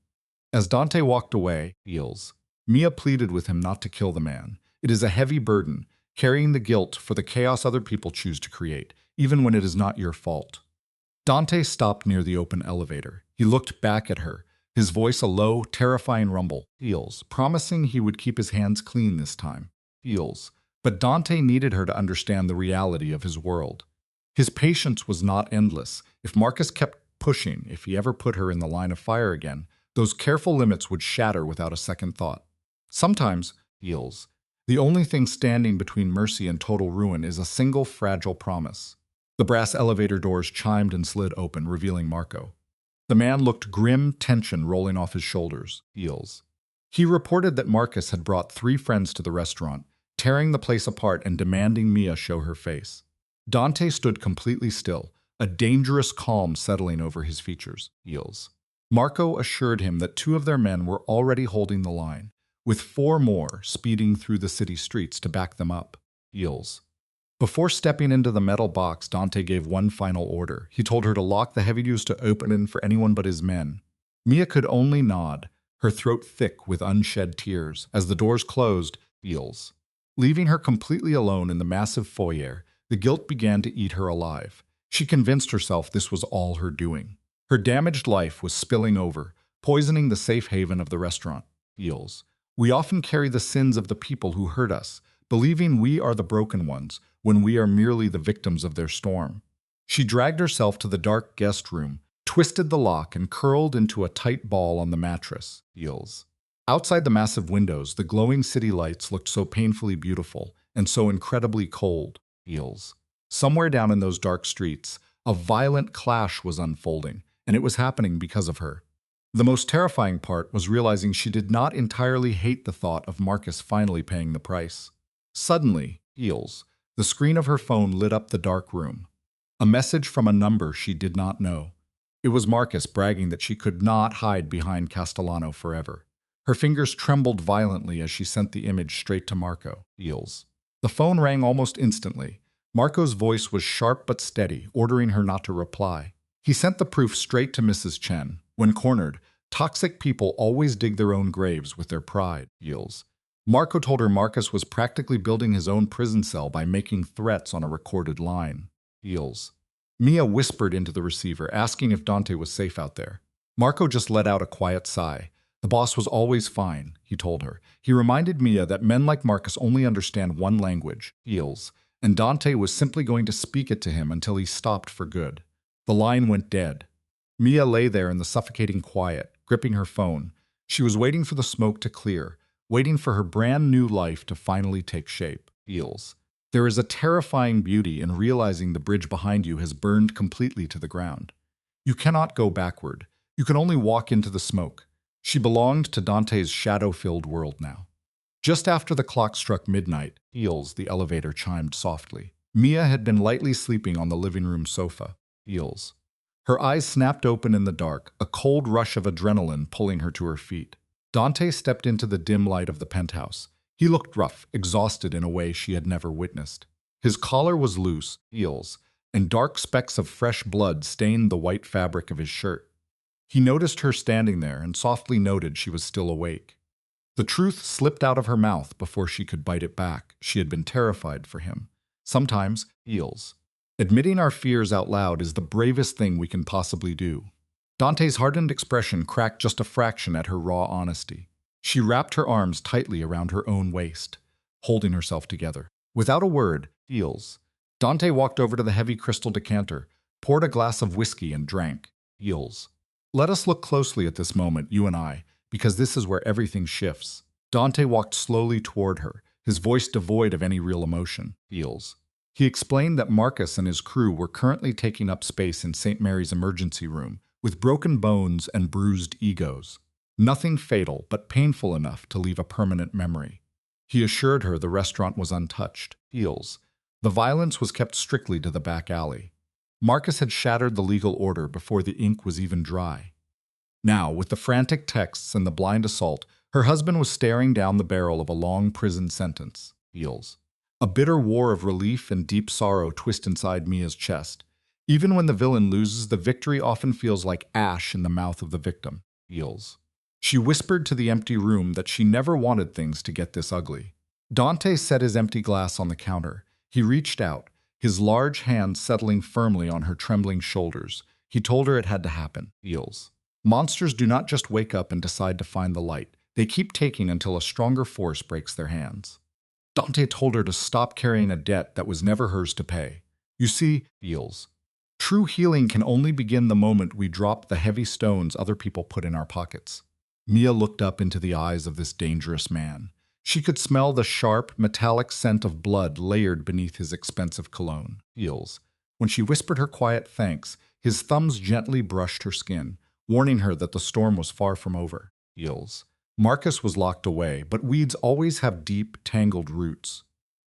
Speaker 2: As Dante walked away, Heals, Mia pleaded with him not to kill the man. It is a heavy burden, carrying the guilt for the chaos other people choose to create, even when it is not your fault. Dante stopped near the open elevator. He looked back at her, his voice a low, terrifying rumble. Heals, promising he would keep his hands clean this time. Heals. But Dante needed her to understand the reality of his world. His patience was not endless. If Marcus kept pushing, if he ever put her in the line of fire again, those careful limits would shatter without a second thought. Sometimes, Heals, The only thing standing between mercy and total ruin is a single fragile promise. The brass elevator doors chimed and slid open, revealing Marco. The man looked grim, tension rolling off his shoulders, heels. He reported that Marcus had brought 3 friends to the restaurant, tearing the place apart and demanding Mia show her face. Dante stood completely still, a dangerous calm settling over his features, heels. Marco assured him that 2 of their men were already holding the line, with 4 more speeding through the city streets to back them up, heels. Before stepping into the metal box, Dante gave one final order. He told her to lock the heavy doors to open in for anyone but his men. Mia could only nod, her throat thick with unshed tears, as the doors closed, heels. Leaving her completely alone in the massive foyer, the guilt began to eat her alive. She convinced herself this was all her doing. Her damaged life was spilling over, poisoning the safe haven of the restaurant, heels. We often carry the sins of the people who hurt us, believing we are the broken ones, when we are merely the victims of their storm. She dragged herself to the dark guest room, twisted the lock, and curled into a tight ball on the mattress, heels. Outside the massive windows, the glowing city lights looked so painfully beautiful and so incredibly cold, heels. Somewhere down in those dark streets, a violent clash was unfolding, and it was happening because of her. The most terrifying part was realizing she did not entirely hate the thought of Marcus finally paying the price. Suddenly, heels, the screen of her phone lit up the dark room. A message from a number she did not know. It was Marcus bragging that she could not hide behind Castellano forever. Her fingers trembled violently as she sent the image straight to Marco, heels. The phone rang almost instantly. Marco's voice was sharp but steady, ordering her not to reply. He sent the proof straight to Mrs. Chen. When cornered, toxic people always dig their own graves with their pride, heels. Marco told her Marcus was practically building his own prison cell by making threats on a recorded line, heels. Mia whispered into the receiver, asking if Dante was safe out there. Marco just let out a quiet sigh. The boss was always fine, he told her. He reminded Mia that men like Marcus only understand one language, heels, and Dante was simply going to speak it to him until he stopped for good. The line went dead. Mia lay there in the suffocating quiet, gripping her phone. She was waiting for the smoke to clear, waiting for her brand new life to finally take shape, heels. There is a terrifying beauty in realizing the bridge behind you has burned completely to the ground. You cannot go backward. You can only walk into the smoke. She belonged to Dante's shadow-filled world now. Just after the clock struck midnight, heels, the elevator chimed softly. Mia had been lightly sleeping on the living room sofa, heels. Her eyes snapped open in the dark, a cold rush of adrenaline pulling her to her feet. Dante stepped into the dim light of the penthouse. He looked rough, exhausted in a way she had never witnessed. His collar was loose, heels, and dark specks of fresh blood stained the white fabric of his shirt. He noticed her standing there and softly noted she was still awake. The truth slipped out of her mouth before she could bite it back. She had been terrified for him. Sometimes, heels. Admitting our fears out loud is the bravest thing we can possibly do. Dante's hardened expression cracked just a fraction at her raw honesty. She wrapped her arms tightly around her own waist, holding herself together. Without a word, heels. Dante walked over to the heavy crystal decanter, poured a glass of whiskey and drank, heels. Let us look closely at this moment, you and I, because this is where everything shifts. Dante walked slowly toward her, his voice devoid of any real emotion, heels. He explained that Marcus and his crew were currently taking up space in St. Mary's emergency room, with broken bones and bruised egos. Nothing fatal, but painful enough to leave a permanent memory. He assured her the restaurant was untouched, heels. The violence was kept strictly to the back alley. Marcus had shattered the legal order before the ink was even dry. Now, with the frantic texts and the blind assault, her husband was staring down the barrel of a long prison sentence, heels. A bitter war of relief and deep sorrow twist inside Mia's chest. Even when the villain loses, the victory often feels like ash in the mouth of the victim, heels. She whispered to the empty room that she never wanted things to get this ugly. Dante set his empty glass on the counter. He reached out, his large hand settling firmly on her trembling shoulders. He told her it had to happen, heels. Monsters do not just wake up and decide to find the light. They keep taking until a stronger force breaks their hands. Dante told her to stop carrying a debt that was never hers to pay. You see, heels. True healing can only begin the moment we drop the heavy stones other people put in our pockets. Mia looked up into the eyes of this dangerous man. She could smell the sharp, metallic scent of blood layered beneath his expensive cologne. Heels. When she whispered her quiet thanks, his thumbs gently brushed her skin, warning her that the storm was far from over. Heels. Marcus was locked away, but weeds always have deep, tangled roots.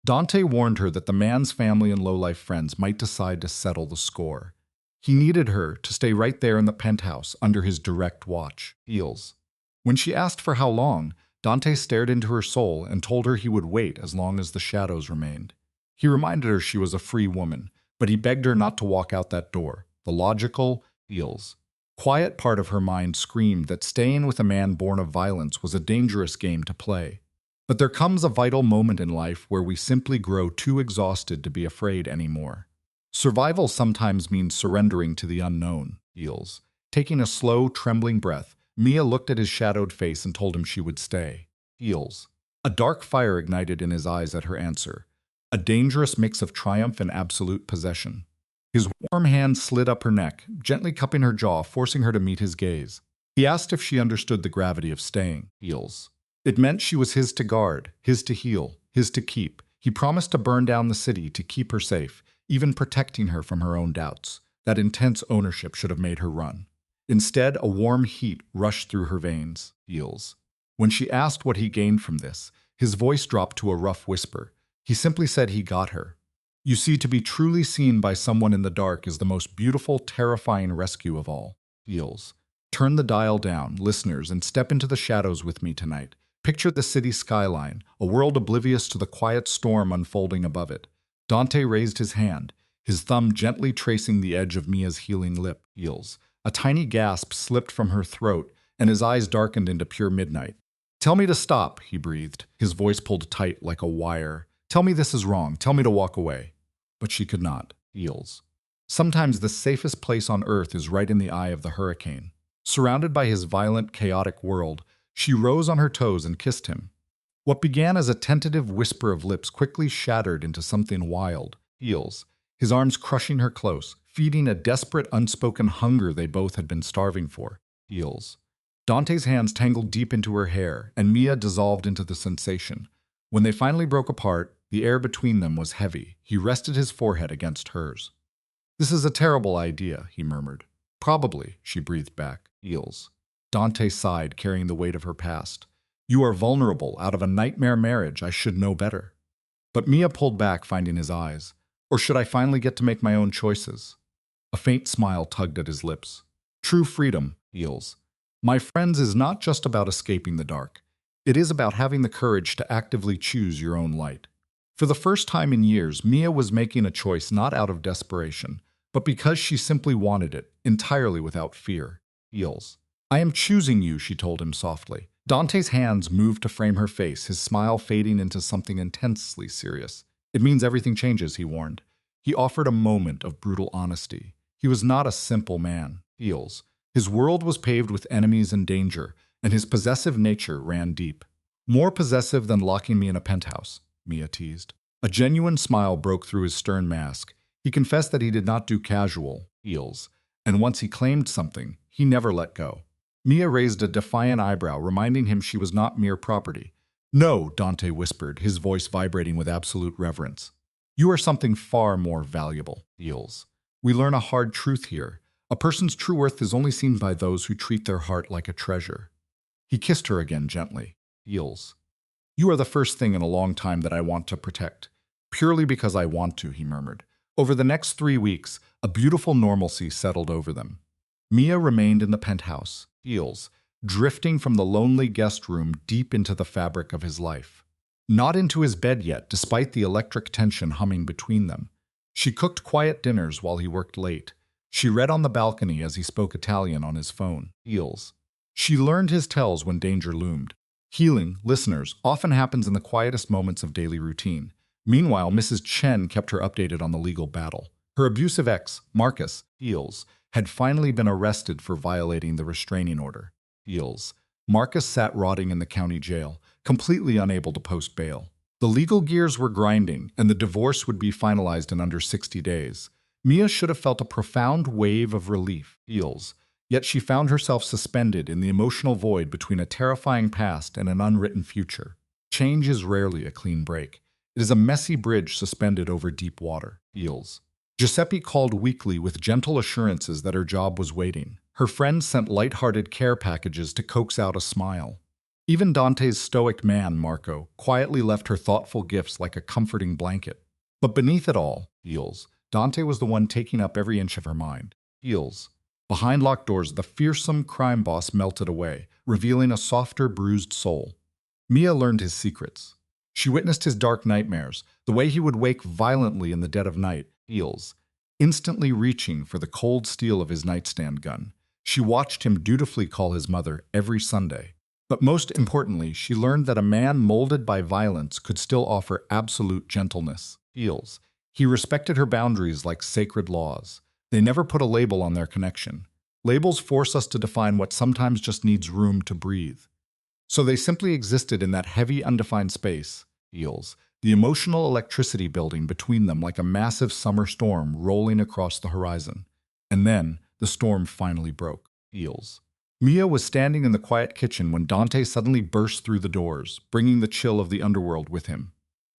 Speaker 2: Dante warned her that the man's family and low-life friends might decide to settle the score. He needed her to stay right there in the penthouse under his direct watch. Heels. When she asked for how long, Dante stared into her soul and told her he would wait as long as the shadows remained. He reminded her she was a free woman, but he begged her not to walk out that door. The logical, Heels. Quiet part of her mind screamed that staying with a man born of violence was a dangerous game to play. But there comes a vital moment in life where we simply grow too exhausted to be afraid anymore. Survival sometimes means surrendering to the unknown. Heels. Taking a slow, trembling breath, Mia looked at his shadowed face and told him she would stay. Heels. A dark fire ignited in his eyes at her answer, a dangerous mix of triumph and absolute possession. His warm hand slid up her neck, gently cupping her jaw, forcing her to meet his gaze. He asked if she understood the gravity of staying. Heels. It meant she was his to guard, his to heal, his to keep. He promised to burn down the city to keep her safe, even protecting her from her own doubts. That intense ownership should have made her run. Instead, a warm heat rushed through her veins. Heels. When she asked what he gained from this, his voice dropped to a rough whisper. He simply said he got her. You see, to be truly seen by someone in the dark is the most beautiful, terrifying rescue of all. Heels. Turn the dial down, listeners, and step into the shadows with me tonight. Picture the city skyline, a world oblivious to the quiet storm unfolding above it. Dante raised his hand, his thumb gently tracing the edge of Mia's healing lip. Heels. A tiny gasp slipped from her throat, and his eyes darkened into pure midnight. Tell me to stop, he breathed, his voice pulled tight like a wire. Tell me this is wrong. Tell me to walk away. But she could not. Heels. Sometimes the safest place on earth is right in the eye of the hurricane. Surrounded by his violent, chaotic world, she rose on her toes and kissed him. What began as a tentative whisper of lips quickly shattered into something wild. Heels. His arms crushing her close, feeding a desperate, unspoken hunger they both had been starving for. Heels. Dante's hands tangled deep into her hair, and Mia dissolved into the sensation. When they finally broke apart, the air between them was heavy. He rested his forehead against hers. This is a terrible idea, he murmured. Probably, she breathed back. Heels. Dante sighed, carrying the weight of her past. You are vulnerable. Out of a nightmare marriage, I should know better. But Mia pulled back, finding his eyes. Or should I finally get to make my own choices? A faint smile tugged at his lips. True freedom, Heels. My friends, is not just about escaping the dark. It is about having the courage to actively choose your own light. For the first time in years, Mia was making a choice not out of desperation, but because she simply wanted it, entirely without fear. Heels. I am choosing you, she told him softly. Dante's hands moved to frame her face, his smile fading into something intensely serious. It means everything changes, he warned. He offered a moment of brutal honesty. He was not a simple man. Heels. His world was paved with enemies and danger, and his possessive nature ran deep. More possessive than locking me in a penthouse, Mia teased. A genuine smile broke through his stern mask. He confessed that he did not do casual, Heels, and once he claimed something, he never let go. Mia raised a defiant eyebrow, reminding him she was not mere property. No, Dante whispered, his voice vibrating with absolute reverence. You are something far more valuable, Heels. We learn a hard truth here. A person's true worth is only seen by those who treat their heart like a treasure. He kissed her again gently. Heels. You are the first thing in a long time that I want to protect. Purely because I want to, he murmured. Over the next 3 weeks, a beautiful normalcy settled over them. Mia remained in the penthouse, Heels, drifting from the lonely guest room deep into the fabric of his life. Not into his bed yet, despite the electric tension humming between them. She cooked quiet dinners while he worked late. She read on the balcony as he spoke Italian on his phone. Heels. She learned his tells when danger loomed. Healing, listeners, often happens in the quietest moments of daily routine. Meanwhile, Mrs. Chen kept her updated on the legal battle. Her abusive ex, Marcus, Heels, had finally been arrested for violating the restraining order. Heels. Marcus sat rotting in the county jail, completely unable to post bail. The legal gears were grinding, and the divorce would be finalized in under 60 days. Mia should have felt a profound wave of relief, Heels, yet she found herself suspended in the emotional void between a terrifying past and an unwritten future. Change is rarely a clean break. It is a messy bridge suspended over deep water. Eels. Giuseppe called weekly with gentle assurances that her job was waiting. Her friends sent light-hearted care packages to coax out a smile. Even Dante's stoic man, Marco, quietly left her thoughtful gifts like a comforting blanket. But beneath it all, Eels, Dante was the one taking up every inch of her mind. Eels. Behind locked doors, the fearsome crime boss melted away, revealing a softer, bruised soul. Mia learned his secrets. She witnessed his dark nightmares, the way he would wake violently in the dead of night, Eels, instantly reaching for the cold steel of his nightstand gun. She watched him dutifully call his mother every Sunday. But most importantly, she learned that a man molded by violence could still offer absolute gentleness. Eels. He respected her boundaries like sacred laws. They never put a label on their connection. Labels force us to define what sometimes just needs room to breathe. So they simply existed in that heavy, undefined space, Eels, the emotional electricity building between them like a massive summer storm rolling across the horizon. And then, the storm finally broke. Eels. Mia was standing in the quiet kitchen when Dante suddenly burst through the doors, bringing the chill of the underworld with him.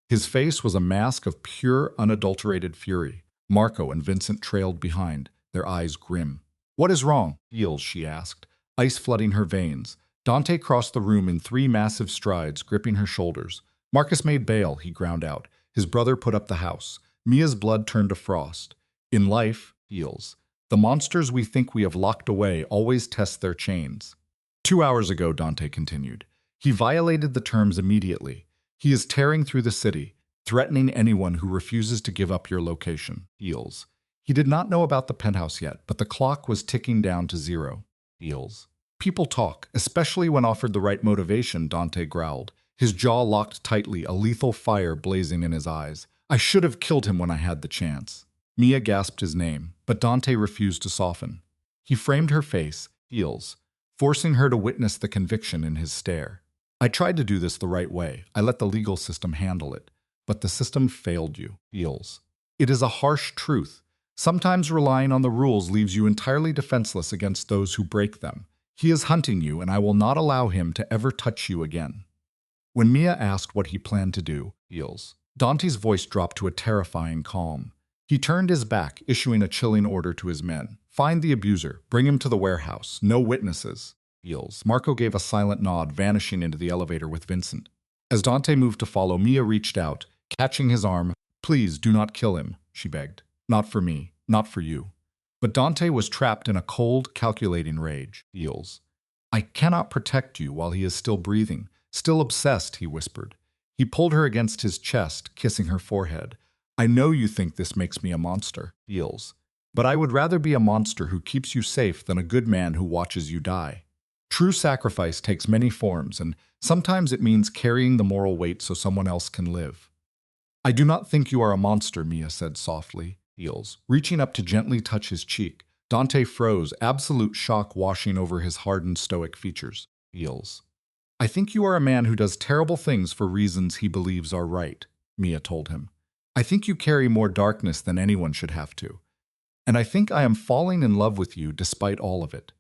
Speaker 2: His face was a mask of pure, unadulterated fury. Marco and Vincent trailed behind, their eyes grim. "What is wrong?" Eels, she asked, ice flooding her veins. Dante crossed the room in 3 massive strides, gripping her shoulders. "Marcus made bail," he ground out. "His brother put up the house." Mia's blood turned to frost. In life, Eels, the monsters we think we have locked away always test their chains. 2 hours ago, Dante continued, he violated the terms immediately. He is tearing through the city, threatening anyone who refuses to give up your location. Eels. He did not know about the penthouse yet, but the clock was ticking down to 0. Eels. "People talk, especially when offered the right motivation," Dante growled, his jaw locked tightly, a lethal fire blazing in his eyes. "I should have killed him when I had the chance." Mia gasped his name, but Dante refused to soften. He framed her face, Eels, forcing her to witness the conviction in his stare. "I tried to do this the right way. I let the legal system handle it. But the system failed you, Eels. It is a harsh truth. Sometimes relying on the rules leaves you entirely defenseless against those who break them. He is hunting you, and I will not allow him to ever touch you again." When Mia asked what he planned to do, Eels, Dante's voice dropped to a terrifying calm. He turned his back, issuing a chilling order to his men. "Find the abuser. Bring him to the warehouse. No witnesses." Eels. Marco gave a silent nod, vanishing into the elevator with Vincent. As Dante moved to follow, Mia reached out, catching his arm. "Please do not kill him," she begged. "Not for me. Not for you." But Dante was trapped in a cold, calculating rage. Eels. "I cannot protect you while he is still breathing, still obsessed," he whispered. He pulled her against his chest, kissing her forehead. "I know you think this makes me a monster, Eels. But I would rather be a monster who keeps you safe than a good man who watches you die. True sacrifice takes many forms, and sometimes it means carrying the moral weight so someone else can live." "I do not think you are a monster," Mia said softly. Eels. Reaching up to gently touch his cheek, Dante froze, absolute shock washing over his hardened stoic features. Eels. "I think you are a man who does terrible things for reasons he believes are right," Mia told him. "I think you carry more darkness than anyone should have to. And I think I am falling in love with you despite all of it."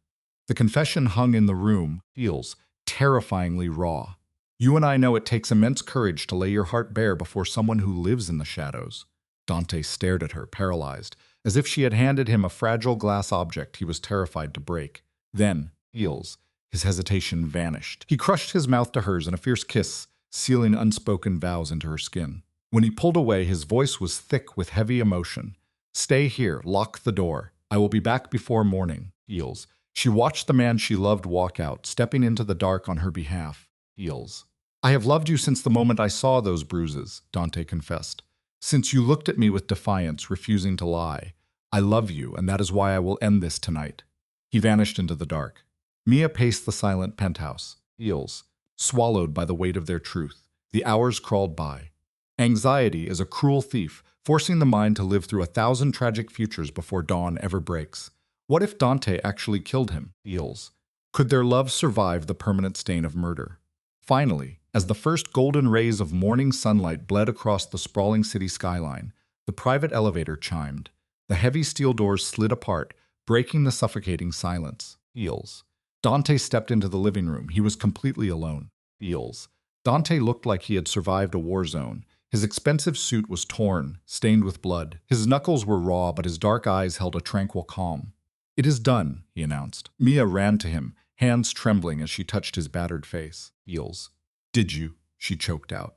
Speaker 2: The confession hung in the room, Eels, terrifyingly raw. "You and I know it takes immense courage to lay your heart bare before someone who lives in the shadows." Dante stared at her, paralyzed, as if she had handed him a fragile glass object he was terrified to break. Then, Eels, his hesitation vanished. He crushed his mouth to hers in a fierce kiss, sealing unspoken vows into her skin. When he pulled away, his voice was thick with heavy emotion. "Stay here, lock the door. I will be back before morning." Eels. She watched the man she loved walk out, stepping into the dark on her behalf. Eels. "I have loved you since the moment I saw those bruises," Dante confessed. "Since you looked at me with defiance, refusing to lie. I love you, and that is why I will end this tonight." He vanished into the dark. Mia paced the silent penthouse. Eels. Swallowed by the weight of their truth. The hours crawled by. Anxiety is a cruel thief, forcing the mind to live through 1,000 tragic futures before dawn ever breaks. What if Dante actually killed him? Eels. Could their love survive the permanent stain of murder? Finally, as the first golden rays of morning sunlight bled across the sprawling city skyline, the private elevator chimed. The heavy steel doors slid apart, breaking the suffocating silence. Eels. Dante stepped into the living room. He was completely alone. Eels. Dante looked like he had survived a war zone. His expensive suit was torn, stained with blood. His knuckles were raw, but his dark eyes held a tranquil calm. "It is done," he announced. Mia ran to him, hands trembling as she touched his battered face. "Heels." "Did you?" she choked out.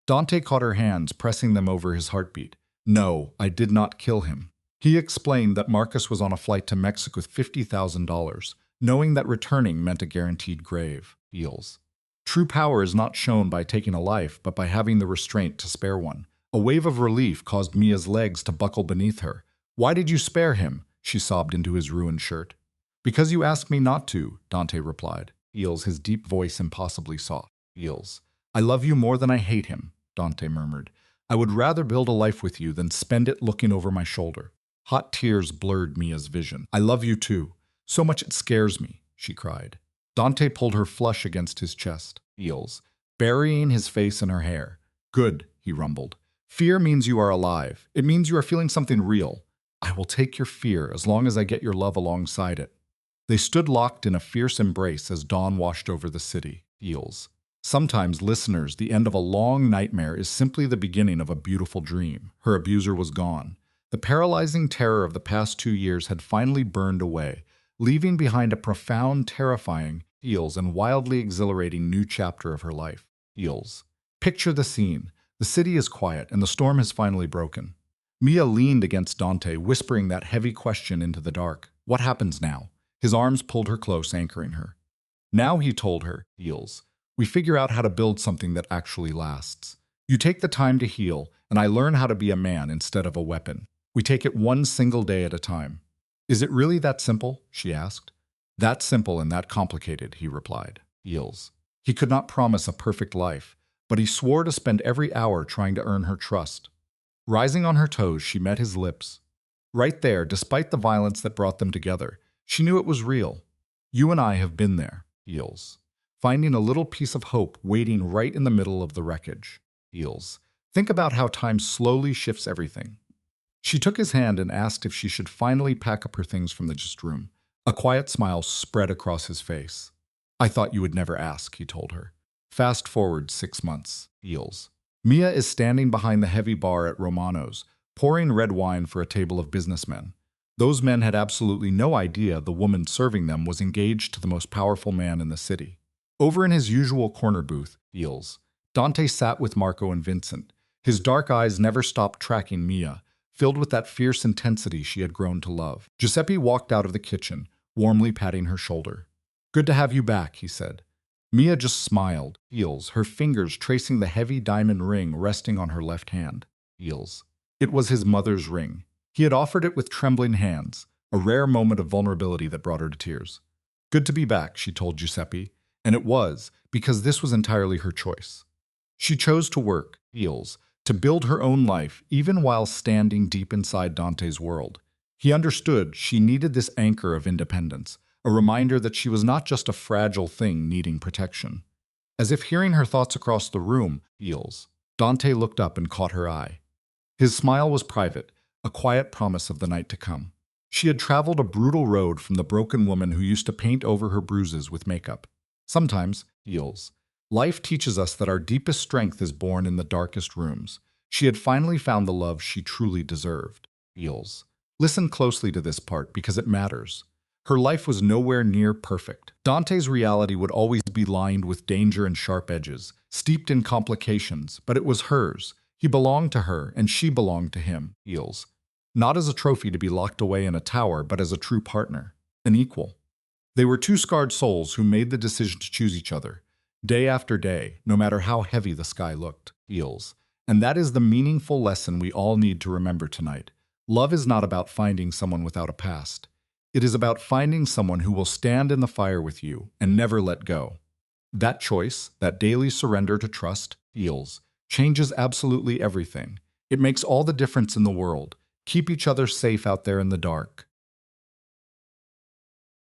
Speaker 2: Dante caught her hands, pressing them over his heartbeat. "No, I did not kill him." He explained that Marcus was on a flight to Mexico with $50,000, knowing that returning meant a guaranteed grave. Heels. True power is not shown by taking a life, but by having the restraint to spare one. A wave of relief caused Mia's legs to buckle beneath her. "Why did you spare him?" she sobbed into his ruined shirt. "Because you asked me not to," Dante replied. Heels, his deep voice impossibly soft. Heels. "I love you more than I hate him," Dante murmured. "I would rather build a life with you than spend it looking over my shoulder." Hot tears blurred Mia's vision. "I love you too. So much it scares me," she cried. Dante pulled her flush against his chest. Heels, burying his face in her hair. "Good," he rumbled. "Fear means you are alive. It means you are feeling something real. I will take your fear as long as I get your love alongside it." They stood locked in a fierce embrace as dawn washed over the city. Heels. Sometimes, listeners, the end of a long nightmare is simply the beginning of a beautiful dream. Her abuser was gone. The paralyzing terror of the past 2 years had finally burned away, leaving behind a profound, terrifying, Heels, and wildly exhilarating new chapter of her life. Heels. Picture the scene. The city is quiet, and the storm has finally broken. Mia leaned against Dante, whispering that heavy question into the dark. What happens now? His arms pulled her close, anchoring her. Now, he told her, Heels, we figure out how to build something that actually lasts. You take the time to heal, and I learn how to be a man instead of a weapon. We take it one single day at a time. Is it really that simple? She asked. That simple and that complicated, he replied. Heels. He could not promise a perfect life, but he swore to spend every hour trying to earn her trust. Rising on her toes, she met his lips. Right there, despite the violence that brought them together, she knew it was real. You and I have been there, Heels. Finding a little piece of hope waiting right in the middle of the wreckage. Heels. Think about how time slowly shifts everything. She took his hand and asked if she should finally pack up her things from the guest room. A quiet smile spread across his face. I thought you would never ask, he told her. Fast forward 6 months. Heels. Mia is standing behind the heavy bar at Romano's, pouring red wine for a table of businessmen. Those men had absolutely no idea the woman serving them was engaged to the most powerful man in the city. Over in his usual corner booth, Heels, Dante sat with Marco and Vincent. His dark eyes never stopped tracking Mia, filled with that fierce intensity she had grown to love. Giuseppe walked out of the kitchen, warmly patting her shoulder. Good to have you back, he said. Mia just smiled, Heels, her fingers tracing the heavy diamond ring resting on her left hand. Heels. It was his mother's ring. He had offered it with trembling hands, a rare moment of vulnerability that brought her to tears. Good to be back, she told Giuseppe, and it was, because this was entirely her choice. She chose to work, Heels, to build her own life, even while standing deep inside Dante's world. He understood she needed this anchor of independence, a reminder that she was not just a fragile thing needing protection. As if hearing her thoughts across the room, Heels, Dante looked up and caught her eye. His smile was private, a quiet promise of the night to come. She had traveled a brutal road from the broken woman who used to paint over her bruises with makeup. Sometimes, Heels, life teaches us that our deepest strength is born in the darkest rooms. She had finally found the love she truly deserved. Heels. Listen closely to this part because it matters. Her life was nowhere near perfect. Dante's reality would always be lined with danger and sharp edges, steeped in complications, but it was hers. He belonged to her, and she belonged to him, Heels. Not as a trophy to be locked away in a tower, but as a true partner, an equal. They were two scarred souls who made the decision to choose each other, day after day, no matter how heavy the sky looked, Heels. And that is the meaningful lesson we all need to remember tonight. Love is not about finding someone without a past. It is about finding someone who will stand in the fire with you and never let go. That choice, that daily surrender to trust, Heels, changes absolutely everything. It makes all the difference in the world. Keep each other safe out there in the dark.